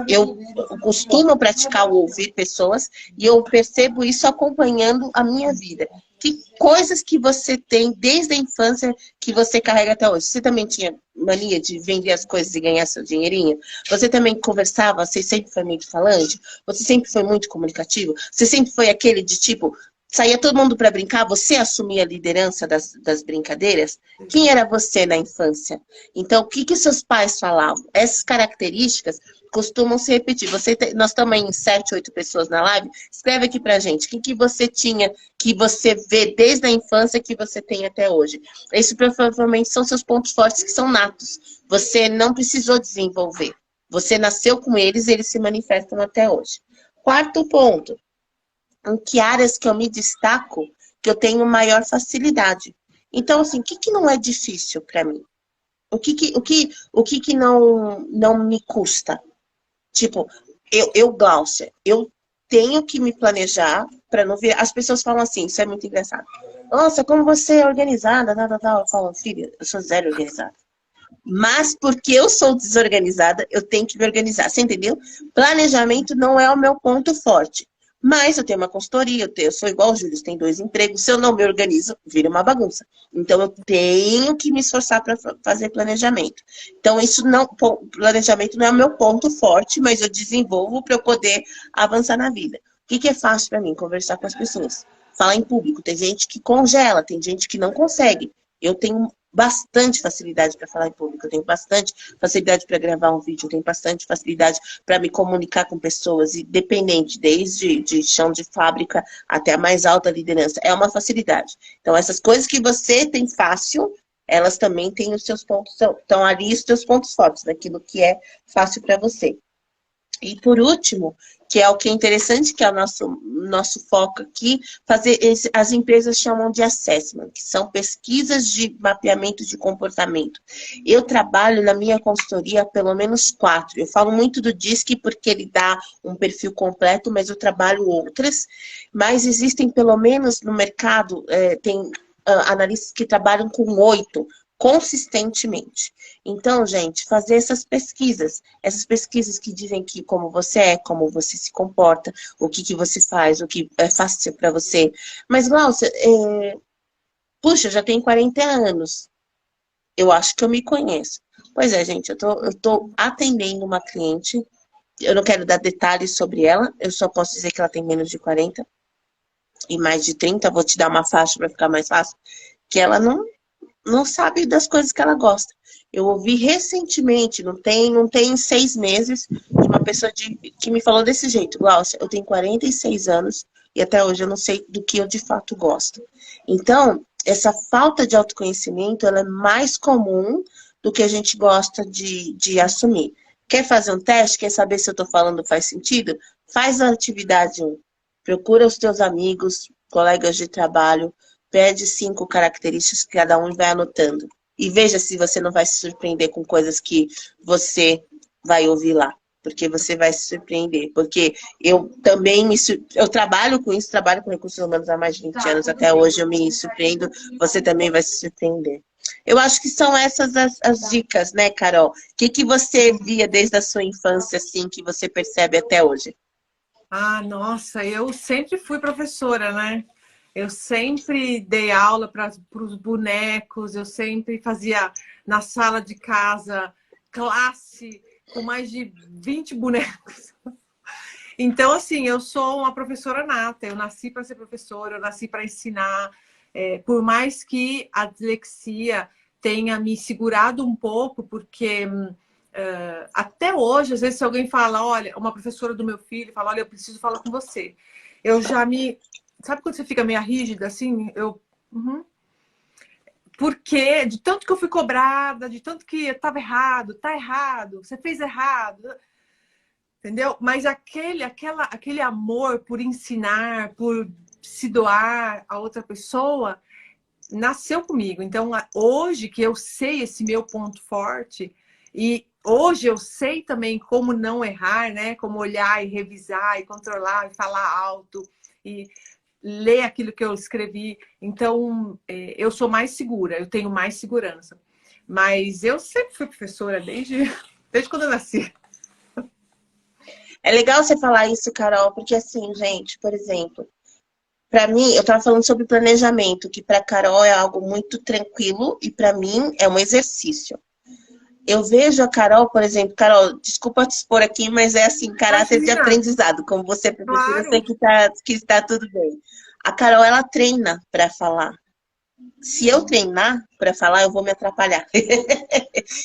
eu costumo praticar o ouvir pessoas, e eu percebo isso acompanhando a minha vida. Que coisas que você tem desde a infância que você carrega até hoje? Você também tinha mania de vender as coisas e ganhar seu dinheirinho? Você também conversava? Você sempre foi muito falante? Você sempre foi muito comunicativo? Você sempre foi aquele de tipo, saía todo mundo para brincar, você assumia a liderança das brincadeiras? Quem era você na infância? Então, o que seus pais falavam? Essas características costumam se repetir. Nós estamos em 7, 8 pessoas na live. Escreve aqui pra gente. O que você tinha, que você vê desde a infância, que você tem até hoje? Esses provavelmente são seus pontos fortes que são natos. Você não precisou desenvolver. Você nasceu com eles e eles se manifestam até hoje. Quarto ponto. Em que áreas que eu me destaco, que eu tenho maior facilidade. Então, assim, o que não é difícil para mim? O que não me custa? Tipo, Glaucia, eu tenho que me planejar para não virar... As pessoas falam assim, isso é muito engraçado. Nossa, como você é organizada, tal, tal, tal. Eu falo, filha, eu sou zero organizada. Mas porque eu sou desorganizada, eu tenho que me organizar. Você entendeu? Planejamento não é o meu ponto forte. Mas eu tenho uma consultoria, eu sou igual o Júlio, tem 2 empregos. Se eu não me organizo, vira uma bagunça. Então eu tenho que me esforçar para fazer planejamento. Então isso não, planejamento não é o meu ponto forte, mas eu desenvolvo para eu poder avançar na vida. O que é fácil para mim? Conversar com as pessoas. Falar em público. Tem gente que congela, tem gente que não consegue. Eu tenho bastante facilidade para falar em público, eu tenho bastante facilidade para gravar um vídeo, eu tenho bastante facilidade para me comunicar com pessoas, independente, desde de chão de fábrica até a mais alta liderança. É uma facilidade. Então, essas coisas que você tem fácil, elas também têm os seus pontos, estão ali os seus pontos fortes, daquilo que é fácil para você. E por último, que é o que é interessante, que é o nosso foco aqui, as empresas chamam de assessment, que são pesquisas de mapeamento de comportamento. Eu trabalho na minha consultoria pelo menos 4. Eu falo muito do DISC porque ele dá um perfil completo, mas eu trabalho outras. Mas existem pelo menos no mercado, tem analistas que trabalham com 8 consistentemente. Então, gente, fazer essas pesquisas que dizem que como você é, como você se comporta, o que você faz, o que é fácil para você. Mas, Glaucia, puxa, eu já tenho 40 anos. Eu acho que eu me conheço. Pois é, gente, eu tô atendendo uma cliente. Eu não quero dar detalhes sobre ela, eu só posso dizer que ela tem menos de 40 e mais de 30. Vou te dar uma faixa para ficar mais fácil. Que ela não sabe das coisas que ela gosta. Eu ouvi recentemente, não tem 6 meses, de uma pessoa que me falou desse jeito. Glaucia, eu tenho 46 anos e até hoje eu não sei do que eu de fato gosto. Então, essa falta de autoconhecimento, ela é mais comum do que a gente gosta de assumir. Quer fazer um teste? Quer saber se eu estou falando faz sentido? Faz a atividade 1. Procura os teus amigos, colegas de trabalho, pede 5 características que cada um vai anotando. E veja se você não vai se surpreender com coisas que você vai ouvir lá. Porque você vai se surpreender. Porque eu também eu trabalho com isso, trabalho com recursos humanos há mais de 20 anos. Até hoje eu me surpreendo. Você também vai se surpreender. Eu acho que são essas as dicas, né, Carol? O que você via desde a sua infância, assim, que você percebe até hoje? Ah, nossa, eu sempre fui professora, né? Eu sempre dei aula para os bonecos, eu sempre fazia na sala de casa classe com mais de 20 bonecos. Então, assim, eu sou uma professora nata, eu nasci para ser professora, eu nasci para ensinar. Por mais que a dislexia tenha me segurado um pouco, porque até hoje, às vezes, se alguém fala, olha, uma professora do meu filho fala, olha, eu preciso falar com você. Eu já me... Sabe quando você fica meio rígida, assim? Porque de tanto que eu fui cobrada, de tanto que eu estava errado, tá errado, você fez errado, entendeu? Mas aquele amor por ensinar, por se doar a outra pessoa, nasceu comigo. Então, hoje que eu sei esse meu ponto forte, e hoje eu sei também como não errar, né? Como olhar e revisar e controlar e falar alto e ler aquilo que eu escrevi. Então, eu sou mais segura, eu tenho mais segurança. Mas eu sempre fui professora desde quando eu nasci. É legal você falar isso, Carol, porque assim, gente, por exemplo, para mim, eu estava falando sobre planejamento, que para Carol é algo muito tranquilo e para mim é um exercício. Eu vejo a Carol, por exemplo, Carol, desculpa te expor aqui, mas é assim, caráter de aprendizado. Como você é professora, eu sei que está tudo bem. A Carol, ela treina para falar. Se eu treinar para falar, eu vou me atrapalhar.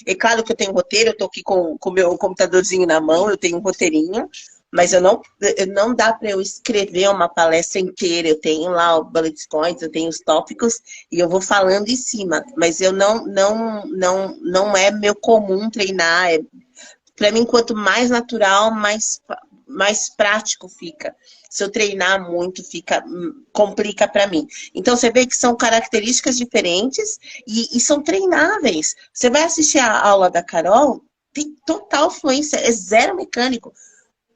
É claro que eu tenho um roteiro, eu estou aqui com o meu computadorzinho na mão, eu tenho um roteirinho, mas não dá para eu escrever uma palestra inteira. Eu tenho lá os bullet points, eu tenho os tópicos e eu vou falando em cima. Mas eu não é meu comum treinar. Para mim, quanto mais natural, mais prático fica. Se eu treinar muito, complica para mim. Então, você vê que são características diferentes e são treináveis. Você vai assistir a aula da Carol, tem total fluência, é zero mecânico.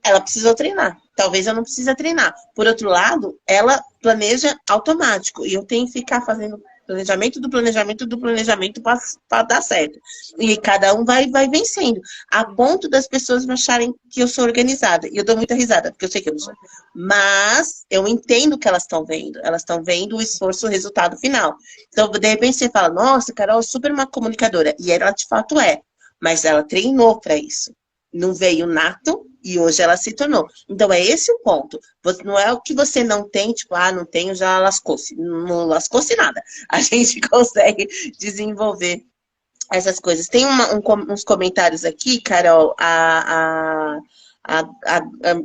Ela precisou treinar. Talvez eu não precise treinar. Por outro lado, ela planeja automático. E eu tenho que ficar fazendo planejamento do planejamento do planejamento para dar certo. E cada um vai vencendo. A ponto das pessoas me acharem que eu sou organizada. E eu dou muita risada, porque eu sei que eu não sou. Mas eu entendo o que elas estão vendo. Elas estão vendo o esforço, o resultado final. Então, de repente, você fala, nossa, Carol é super uma comunicadora. E ela, de fato, é. Mas ela treinou para isso. Não veio nato e hoje ela se tornou. Então, é esse o ponto. Não é o que você não tem, tipo, não tenho, já lascou-se. Não lascou-se nada. A gente consegue desenvolver essas coisas. Tem uns comentários aqui, Carol, a, a,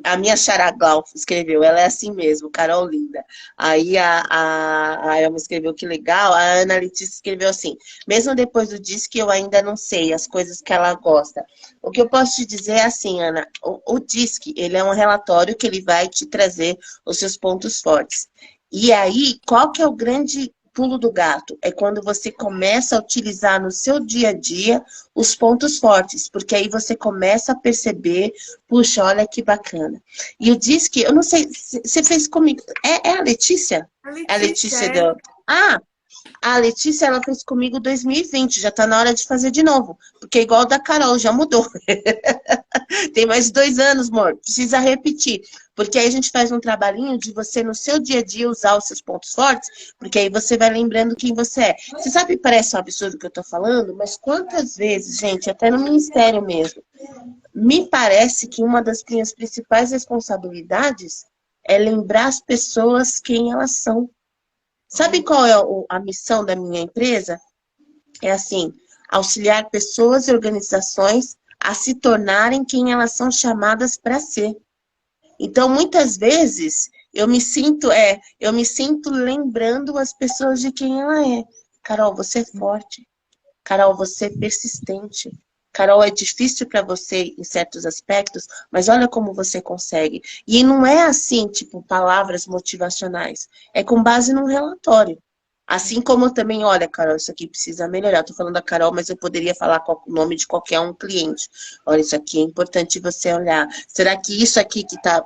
a minha Xará Glau escreveu, ela é assim mesmo, Carol linda. Aí a Elma escreveu que legal, a Ana Letícia escreveu assim, mesmo depois do disque eu ainda não sei as coisas que ela gosta. O que eu posso te dizer é assim, Ana, o disque, ele é um relatório que ele vai te trazer os seus pontos fortes. E aí, qual que é o grande pulo do gato? É quando você começa a utilizar no seu dia a dia os pontos fortes, porque aí você começa a perceber, puxa, olha que bacana. E o Disque, eu não sei, você fez comigo, é a Letícia? É a Letícia do... A Letícia, ela fez comigo 2020, já tá na hora de fazer de novo, porque é igual o da Carol, já mudou. Tem mais 2 anos, amor, precisa repetir. Porque aí a gente faz um trabalhinho de você, no seu dia a dia, usar os seus pontos fortes, porque aí você vai lembrando quem você é. Você sabe, parece um absurdo o que eu tô falando, mas quantas vezes, gente, até no ministério mesmo, me parece que uma das minhas principais responsabilidades é lembrar as pessoas quem elas são. Sabe qual é a missão da minha empresa? É assim, auxiliar pessoas e organizações a se tornarem quem elas são chamadas para ser. Então, muitas vezes, eu me sinto lembrando as pessoas de quem ela é. Carol, você é forte. Carol, você é persistente. Carol, é difícil para você em certos aspectos, mas olha como você consegue. E não é assim, tipo, palavras motivacionais. É com base num relatório. Assim como também, olha, Carol, isso aqui precisa melhorar. Estou falando da Carol, mas eu poderia falar o nome de qualquer um cliente. Olha, isso aqui é importante você olhar. Será que isso aqui que tá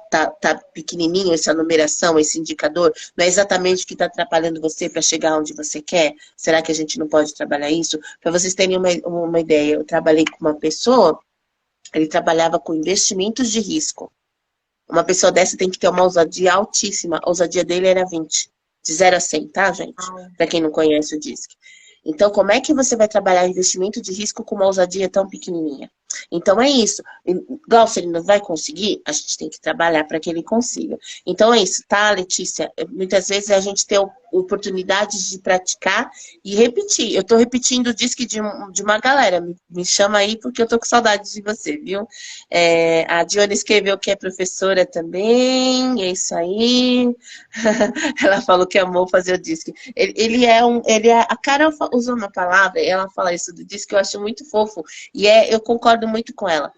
pequenininho, essa numeração, esse indicador, não é exatamente o que está atrapalhando você para chegar onde você quer? Será que a gente não pode trabalhar isso? Para vocês terem uma ideia, eu trabalhei com uma pessoa, ele trabalhava com investimentos de risco. Uma pessoa dessa tem que ter uma ousadia altíssima. A ousadia dele era 20. De 0 a 100, tá, gente? Para quem não conhece o DISC. Então, como é que você vai trabalhar investimento de risco com uma ousadia tão pequenininha? Então, é isso. Igual se ele não vai conseguir, a gente tem que trabalhar para que ele consiga. Então, é isso, tá, Letícia? Muitas vezes a gente tem oportunidades de praticar e repetir. Eu estou repetindo o DISC de uma galera. Me chama aí porque eu estou com saudade de você, viu? A Dione escreveu que é professora também. É isso aí. Ela falou que amou fazer o DISC. A Carol usou uma palavra, ela fala isso do DISC que eu acho muito fofo. E eu concordo muito com ela.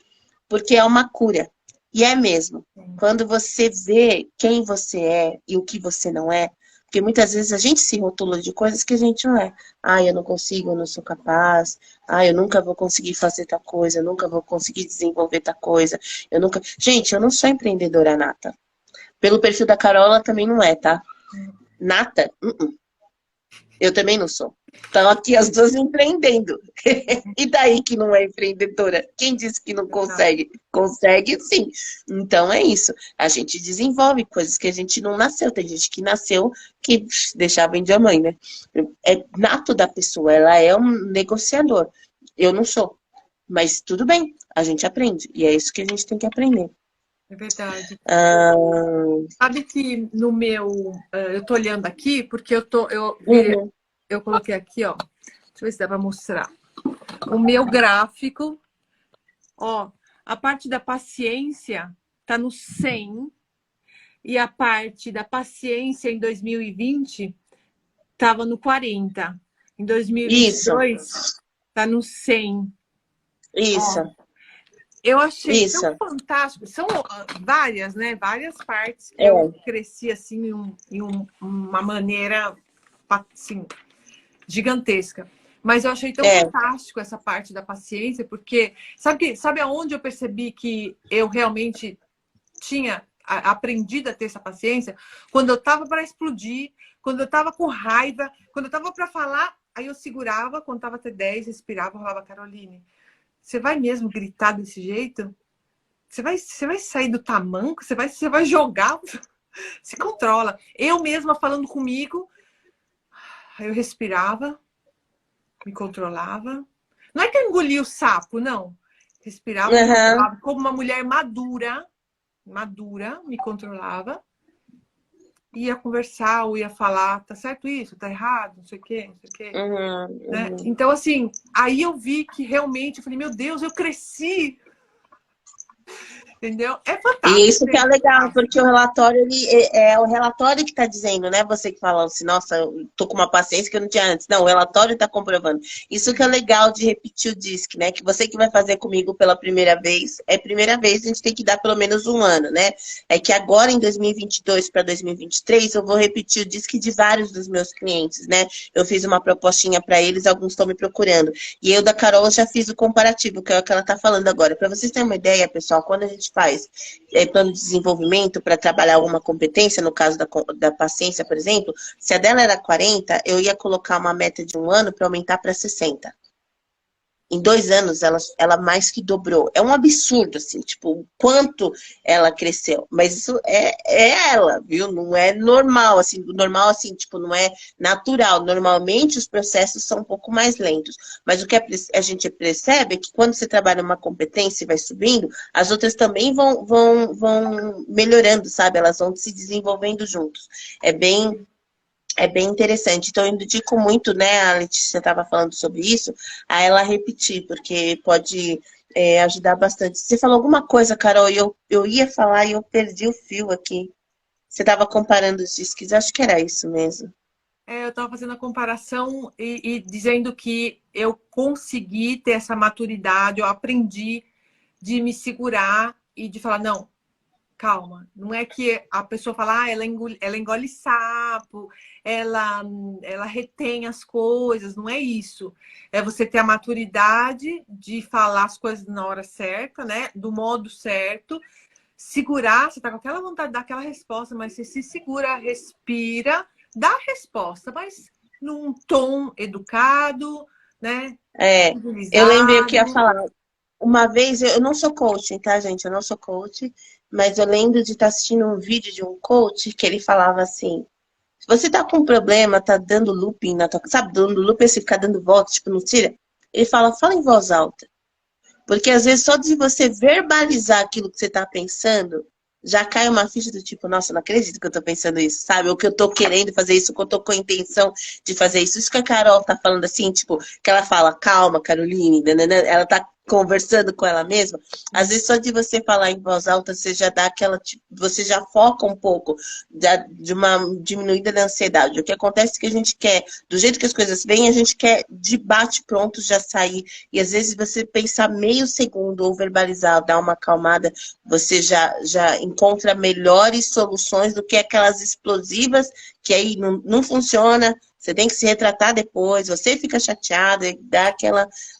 Porque é uma cura. E é mesmo. Quando você vê quem você é e o que você não é, porque muitas vezes a gente se rotula de coisas que a gente não é. Eu não consigo, eu não sou capaz. Eu nunca vou conseguir fazer tal coisa, eu nunca vou conseguir desenvolver tal coisa. Gente, eu não sou empreendedora nata. Pelo perfil da Carol, ela também não é, tá? Nata? Eu também não sou. Estão aqui as duas empreendendo. E daí que não é empreendedora? Quem disse que não consegue? Consegue sim. Então é isso. A gente desenvolve coisas que a gente não nasceu. Tem gente que nasceu que deixava em mãe, né? É nato da pessoa. Ela é um negociador. Eu não sou. Mas tudo bem. A gente aprende. E é isso que a gente tem que aprender. É verdade. Sabe que no meu... eu tô olhando aqui, porque eu coloquei aqui, ó. Deixa eu ver se dá pra mostrar. O meu gráfico, ó. A parte da paciência tá no 100. E a parte da paciência em 2020 tava no 40. Em 2022 tá no 100. Isso. Ó. Eu achei tão fantástico. São várias, né? Várias partes que eu cresci assim em uma maneira assim, gigantesca. Mas eu achei tão fantástico essa parte da paciência, porque sabe aonde eu percebi que eu realmente tinha aprendido a ter essa paciência quando eu tava para explodir, quando eu tava com raiva, quando eu tava para falar, aí eu segurava, contava até 10, respirava, falava, Caroline, você vai mesmo gritar desse jeito? Você vai sair do tamanco? Você vai jogar? Se controla. Eu mesma falando comigo, aí eu respirava, me controlava. Não é que eu engoli o sapo, não. Respirava, me Aham. controlava como uma mulher madura, me controlava. Ia conversar, ou ia falar, tá certo isso, tá errado, não sei o quê, não sei o quê. Uhum, Né? uhum. Então, assim, aí eu vi que realmente, eu falei, meu Deus, eu cresci. Entendeu? É E fantástico, isso que é gente, legal, fantástico. porque o relatório, ele é o relatório que está dizendo, né? Você que fala assim, nossa, eu tô com uma paciência que eu não tinha antes. Não, o relatório está comprovando. Isso que é legal de repetir o DISC, né? Que você que vai fazer comigo pela primeira vez, é primeira vez, a gente tem que dar pelo menos um ano, né? É que agora, em 2022 para 2023, eu vou repetir o DISC de vários dos meus clientes, né? Eu fiz uma propostinha para eles, alguns estão me procurando. E eu da Carol já fiz o comparativo, que é o que ela está falando agora. Para vocês terem uma ideia, pessoal, quando a gente faz plano de desenvolvimento para trabalhar alguma competência, no caso da paciência, por exemplo, se a dela era 40, eu ia colocar uma meta de um ano para aumentar para 60. Em 2 anos, ela mais que dobrou. É um absurdo, assim, tipo, o quanto ela cresceu. Mas isso é ela, viu? Não é normal, assim, tipo, não é natural. Normalmente, os processos são um pouco mais lentos. Mas o que a gente percebe é que quando você trabalha uma competência e vai subindo, as outras também vão melhorando, sabe? Elas vão se desenvolvendo juntos. É bem é bem interessante. Então, eu indico muito, né? A Letícia estava falando sobre isso, a ela repetir, porque pode ajudar bastante. Você falou alguma coisa, Carol, e eu ia falar e eu perdi o fio aqui. Você estava comparando os discos, acho que era isso mesmo. Eu estava fazendo a comparação e dizendo que eu consegui ter essa maturidade, eu aprendi de me segurar e de falar, não, calma. Não é que a pessoa fala, ela engole sapo, ela, ela retém as coisas, não é isso. É você ter a maturidade de falar as coisas na hora certa, né? Do modo certo. Segurar, você tá com aquela vontade daquela resposta, mas você se segura, respira, dá a resposta, mas num tom educado, né? É, eu lembrei o que ia Civilizado. falar. Uma vez, eu não sou coach, tá, gente? Eu não sou coach, mas eu lembro de estar assistindo um vídeo de um coach que ele falava assim: se você tá com um problema, tá dando looping na tua, sabe, dando looping, você ficar dando volta, tipo, não tira. Ele fala em voz alta. Porque às vezes só de você verbalizar aquilo que você tá pensando, já cai uma ficha do tipo, nossa, não acredito que eu tô pensando isso, sabe? Ou que eu tô querendo fazer isso, que eu tô com a intenção de fazer isso. Isso que a Carol tá falando assim, tipo, que ela fala, calma, Caroline, nananã, ela tá conversando com ela mesma. Às vezes só de você falar em voz alta, você já dá aquela, tipo, você já foca um pouco de uma diminuída da ansiedade. O que acontece é que a gente quer, do jeito que as coisas vêm, a gente quer de bate pronto já sair. E às vezes você pensar meio segundo ou verbalizar, dar uma acalmada, você já encontra melhores soluções do que aquelas explosivas que aí não funciona. Você tem que se retratar depois, você fica chateado e dá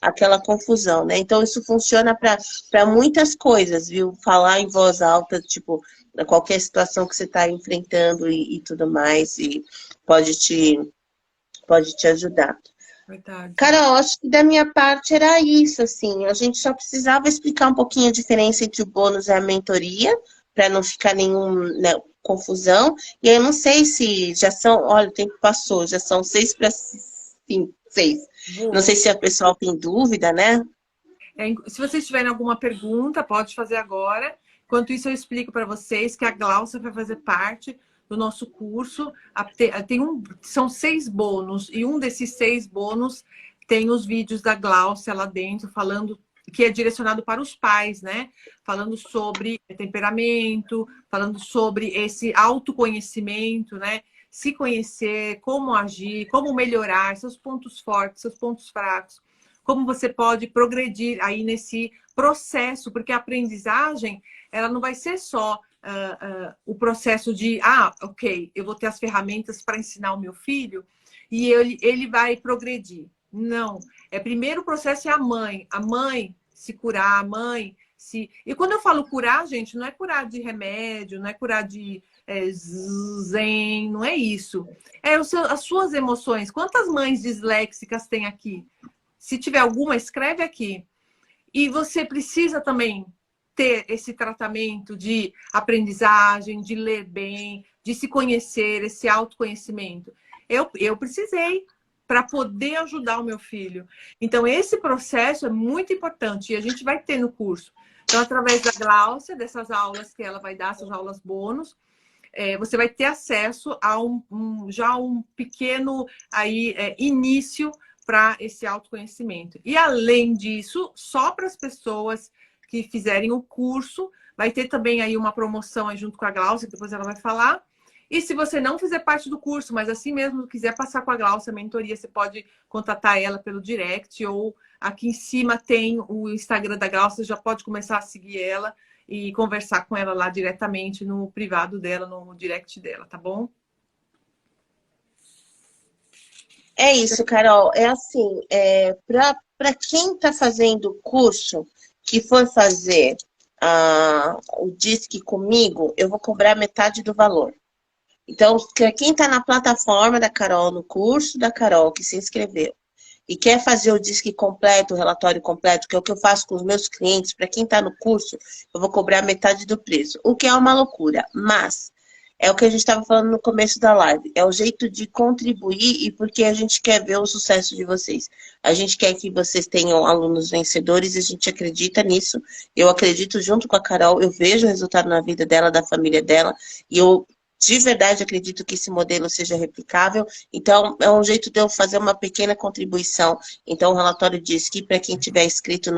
aquela confusão, né? Então, isso funciona para muitas coisas, viu? Falar em voz alta, tipo, qualquer situação que você está enfrentando e tudo mais, e pode te ajudar. Verdade. Cara, eu acho que da minha parte era isso, assim. A gente só precisava explicar um pouquinho a diferença entre o bônus e a mentoria, para não ficar né, confusão. E aí eu não sei se já são, olha, o tempo passou, já são 6 para 5, 6. Não sei Boa. se a pessoal tem dúvida, né? Se vocês tiverem alguma pergunta, pode fazer agora. Enquanto isso, eu explico para vocês que a Glaucia vai fazer parte do nosso curso. São 6 bônus, e um desses 6 bônus tem os vídeos da Glaucia lá dentro, falando que é direcionado para os pais, né? Falando sobre temperamento, falando sobre esse autoconhecimento, né? Se conhecer, como agir, como melhorar, seus pontos fortes, seus pontos fracos, como você pode progredir aí nesse processo, porque a aprendizagem, ela não vai ser só o processo de, ok, eu vou ter as ferramentas para ensinar o meu filho e ele vai progredir. Não. Primeiro o processo é a mãe. A mãe se curar, mãe, se... E quando eu falo curar, gente, não é curar de remédio, não é curar de zen, não é isso. É as suas emoções. Quantas mães disléxicas tem aqui? Se tiver alguma, escreve aqui. E você precisa também ter esse tratamento de aprendizagem, de ler bem, de se conhecer, esse autoconhecimento. Eu precisei para poder ajudar o meu filho. Então, esse processo é muito importante e a gente vai ter no curso. Então, através da Gláucia, dessas aulas que ela vai dar, essas aulas bônus, você vai ter acesso a já um pequeno início para esse autoconhecimento. E, além disso, só para as pessoas que fizerem o curso, vai ter também aí uma promoção aí junto com a Gláucia, que depois ela vai falar. E se você não fizer parte do curso, mas assim mesmo quiser passar com a Gláucia a mentoria, você pode contatar ela pelo direct, ou aqui em cima tem o Instagram da Gláucia, já pode começar a seguir ela e conversar com ela lá diretamente no privado dela, no direct dela, tá bom? É isso, Carol. É assim, para quem está fazendo o curso, que for fazer o Disque comigo, eu vou cobrar metade do valor. Então, quem está na plataforma da Carol, no curso da Carol, que se inscreveu, e quer fazer o Disque completo, o relatório completo, que é o que eu faço com os meus clientes, para quem está no curso, eu vou cobrar metade do preço. O que é uma loucura, mas é o que a gente estava falando no começo da live. É o jeito de contribuir e porque a gente quer ver o sucesso de vocês. A gente quer que vocês tenham alunos vencedores e a gente acredita nisso. Eu acredito junto com a Carol, eu vejo o resultado na vida dela, da família dela, e eu de verdade acredito que esse modelo seja replicável. Então, é um jeito de eu fazer uma pequena contribuição. Então, o relatório diz que para quem tiver inscrito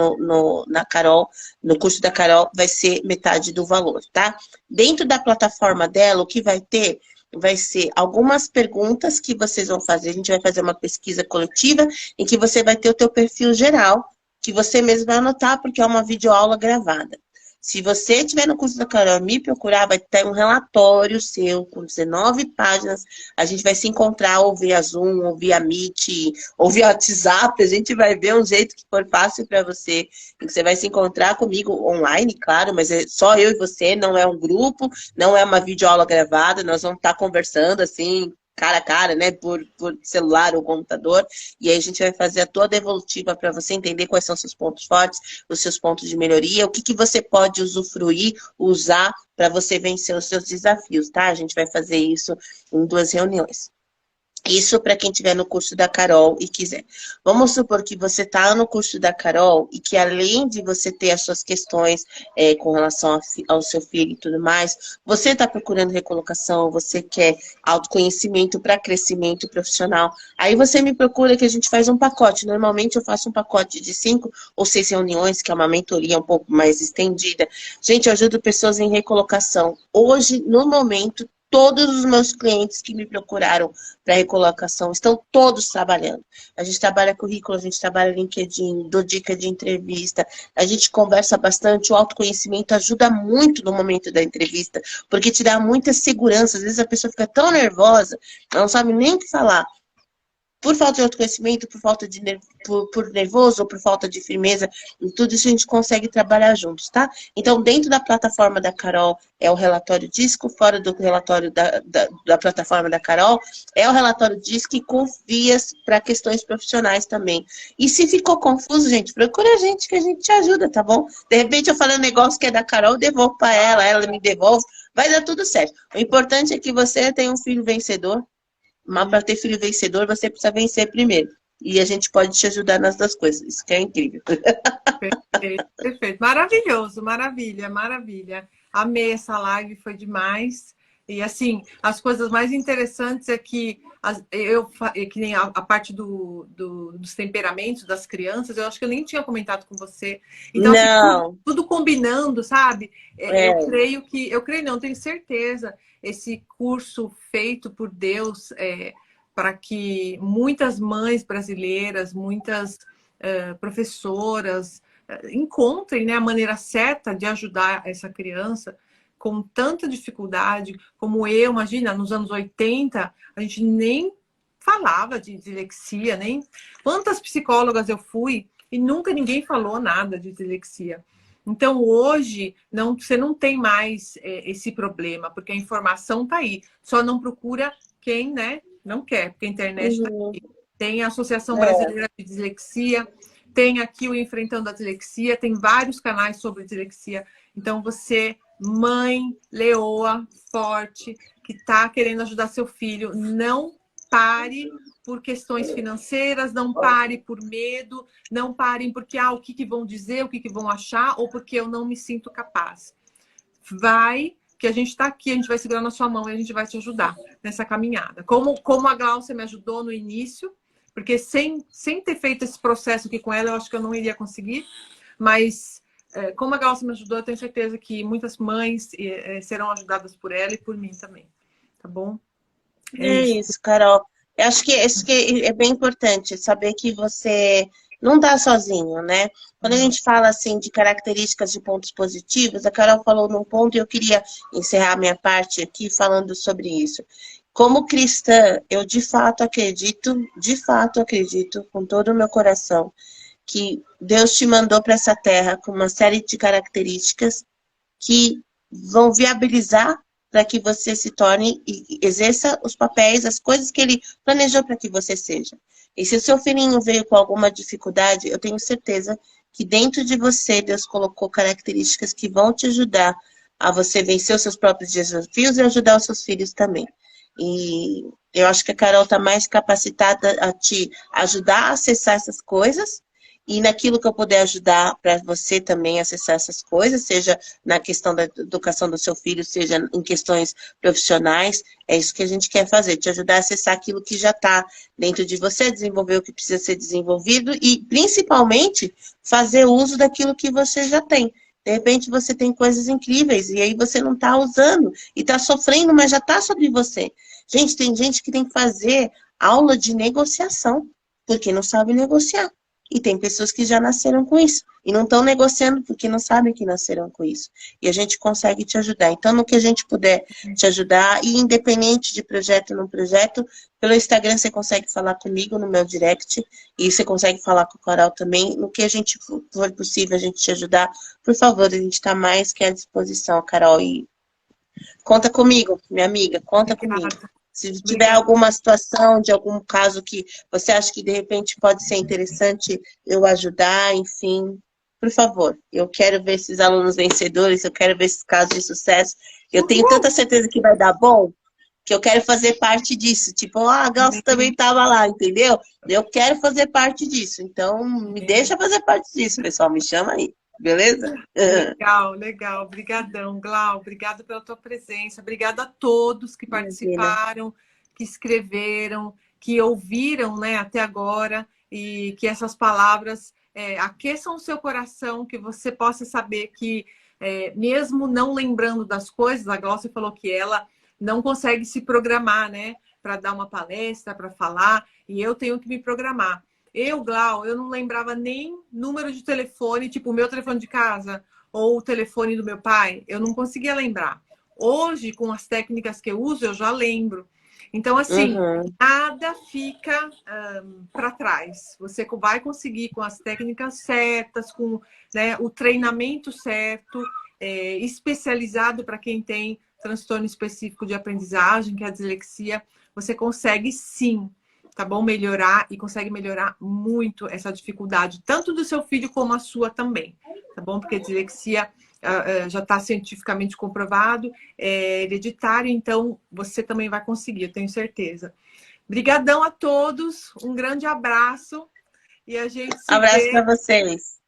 na Carol, no curso da Carol, vai ser metade do valor, tá? Dentro da plataforma dela, o que vai ter vai ser algumas perguntas que vocês vão fazer. A gente vai fazer uma pesquisa coletiva em que você vai ter o teu perfil geral, que você mesmo vai anotar, porque é uma videoaula gravada. Se você estiver no curso da Carol me procurar, vai ter um relatório seu com 19 páginas. A gente vai se encontrar ou via Zoom, ou via Meet, ou via WhatsApp. A gente vai ver um jeito que for fácil para você. E você vai se encontrar comigo online, claro, mas é só eu e você, não é um grupo, não é uma videoaula gravada. Nós vamos estar conversando assim, cara a cara, né, por celular ou computador, e aí a gente vai fazer a toda evolutiva para você entender quais são os seus pontos fortes, os seus pontos de melhoria, o que você pode usufruir, usar para você vencer os seus desafios, tá? A gente vai fazer isso em 2 reuniões. Isso para quem estiver no curso da Carol e quiser. Vamos supor que você está no curso da Carol e que além de você ter as suas questões com relação ao seu filho e tudo mais, você está procurando recolocação, você quer autoconhecimento para crescimento profissional. Aí você me procura que a gente faz um pacote. Normalmente eu faço um pacote de 5 ou 6 reuniões, que é uma mentoria um pouco mais estendida. Gente, eu ajudo pessoas em recolocação. Hoje, no momento, todos os meus clientes que me procuraram para recolocação estão todos trabalhando. A gente trabalha currículo, a gente trabalha LinkedIn, dou dica de entrevista, a gente conversa bastante, o autoconhecimento ajuda muito no momento da entrevista, porque te dá muita segurança. Às vezes a pessoa fica tão nervosa, ela não sabe nem o que falar. Por falta de autoconhecimento, por falta de por nervoso ou por falta de firmeza, em tudo isso a gente consegue trabalhar juntos, tá? Então, dentro da plataforma da Carol é o relatório Disco, fora do relatório da plataforma da Carol é o relatório Disco com vias para questões profissionais também. E se ficou confuso, gente, procura a gente que a gente te ajuda, tá bom? De repente eu falei um negócio que é da Carol, eu devolvo para ela me devolve, vai dar tudo certo. O importante é que você tenha um filho vencedor. Mas para ter filho vencedor, você precisa vencer primeiro. E a gente pode te ajudar nas 2 coisas. Isso que é incrível. Perfeito, perfeito. Maravilhoso, maravilha, maravilha. Amei essa live, foi demais. E assim, as coisas mais interessantes é que que nem a parte dos temperamentos das crianças, eu acho que eu nem tinha comentado com você. Então, assim, tudo combinando, sabe? Eu creio não, tenho certeza, esse curso feito por Deus para que muitas mães brasileiras, muitas professoras encontrem, né, a maneira certa de ajudar essa criança com tanta dificuldade, como eu, imagina, nos anos 80, a gente nem falava de dislexia, nem... Quantas psicólogas eu fui e nunca ninguém falou nada de dislexia. Então, hoje, você não tem mais esse problema, porque a informação está aí. Só não procura quem, né, não quer, porque a internet está Uhum. aí. Tem a Associação É. Brasileira de Dislexia, tem aqui o Enfrentando a Dislexia, tem vários canais sobre dislexia. Então, você, mãe, leoa, forte, que está querendo ajudar seu filho, não pare por questões financeiras, não pare por medo, não parem porque o que vão dizer, o que vão achar, ou porque eu não me sinto capaz. Vai, que a gente está aqui, a gente vai segurar na sua mão e a gente vai te ajudar nessa caminhada. Como a Gláucia me ajudou no início, porque sem ter feito esse processo aqui com ela, eu acho que eu não iria conseguir, mas como a Gláucia me ajudou, eu tenho certeza que muitas mães serão ajudadas por ela e por mim também, tá bom? É isso, Carol. Eu acho que isso que é bem importante, saber que você não está sozinho, né? Quando a gente fala assim de características de pontos positivos, a Carol falou num ponto e eu queria encerrar minha parte aqui falando sobre isso. Como cristã, eu de fato acredito com todo o meu coração, que Deus te mandou para essa terra com uma série de características que vão viabilizar para que você se torne e exerça os papéis, as coisas que ele planejou para que você seja. E se o seu filhinho veio com alguma dificuldade, eu tenho certeza que dentro de você Deus colocou características que vão te ajudar a você vencer os seus próprios desafios e ajudar os seus filhos também. E eu acho que a Carol está mais capacitada a te ajudar a acessar essas coisas e naquilo que eu puder ajudar para você também acessar essas coisas, seja na questão da educação do seu filho, seja em questões profissionais, é isso que a gente quer fazer, te ajudar a acessar aquilo que já está dentro de você, desenvolver o que precisa ser desenvolvido e, principalmente, fazer uso daquilo que você já tem. De repente você tem coisas incríveis e aí você não está usando e está sofrendo, mas já está sobre você. Gente, tem gente que tem que fazer aula de negociação, porque não sabe negociar. E tem pessoas que já nasceram com isso. E não estão negociando porque não sabem que nasceram com isso. E a gente consegue te ajudar. Então, no que a gente puder te ajudar, e independente de projeto ou não projeto, pelo Instagram você consegue falar comigo no meu direct. E você consegue falar com o Coral também. No que a gente for possível a gente te ajudar, por favor, a gente está mais que à disposição, Carol. E conta comigo, minha amiga, conta comigo. Se tiver alguma situação de algum caso que você acha que de repente pode ser interessante eu ajudar, enfim, por favor. Eu quero ver esses alunos vencedores, eu quero ver esses casos de sucesso. Eu tenho tanta certeza que vai dar bom, que eu quero fazer parte disso. Tipo, a Glaucia também estava lá, entendeu? Eu quero fazer parte disso. Então, me deixa fazer parte disso, pessoal. Me chama aí. Beleza? Legal, legal. Obrigadão, Glau. Obrigada pela tua presença. Obrigada a todos que participaram, que escreveram, que ouviram, né, até agora e que essas palavras aqueçam o seu coração, que você possa saber que mesmo não lembrando das coisas, a Glaucia falou que ela não consegue se programar, né, para dar uma palestra, para falar, e eu tenho que me programar. Glau, eu não lembrava nem número de telefone, tipo o meu telefone de casa ou o telefone do meu pai, eu não conseguia lembrar. Hoje, com as técnicas que eu uso, eu já lembro. Então, assim, nada fica para trás. Você vai conseguir com as técnicas certas, com, né, o treinamento certo, especializado para quem tem transtorno específico de aprendizagem, que é a dislexia, você consegue sim, tá bom? Melhorar e consegue melhorar muito essa dificuldade, tanto do seu filho como a sua também, tá bom? Porque a dislexia já está cientificamente comprovado, é hereditário, então você também vai conseguir, eu tenho certeza. Obrigadão a todos, um grande abraço e a gente se abraço vê... para vocês.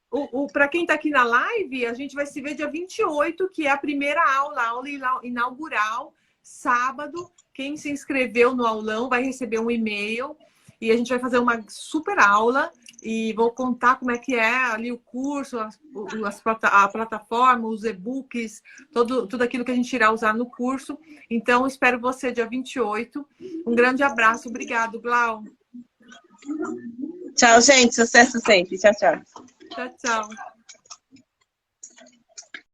Para quem está aqui na live, a gente vai se ver dia 28, que é a primeira aula, a aula inaugural, sábado. Quem se inscreveu no aulão vai receber um e-mail e a gente vai fazer uma super aula e vou contar como é que é ali o curso, a plataforma, os e-books, tudo aquilo que a gente irá usar no curso. Então, espero você dia 28. Um grande abraço. Obrigado, Glau. Tchau, gente. Sucesso sempre. Tchau, tchau. Tchau, tchau.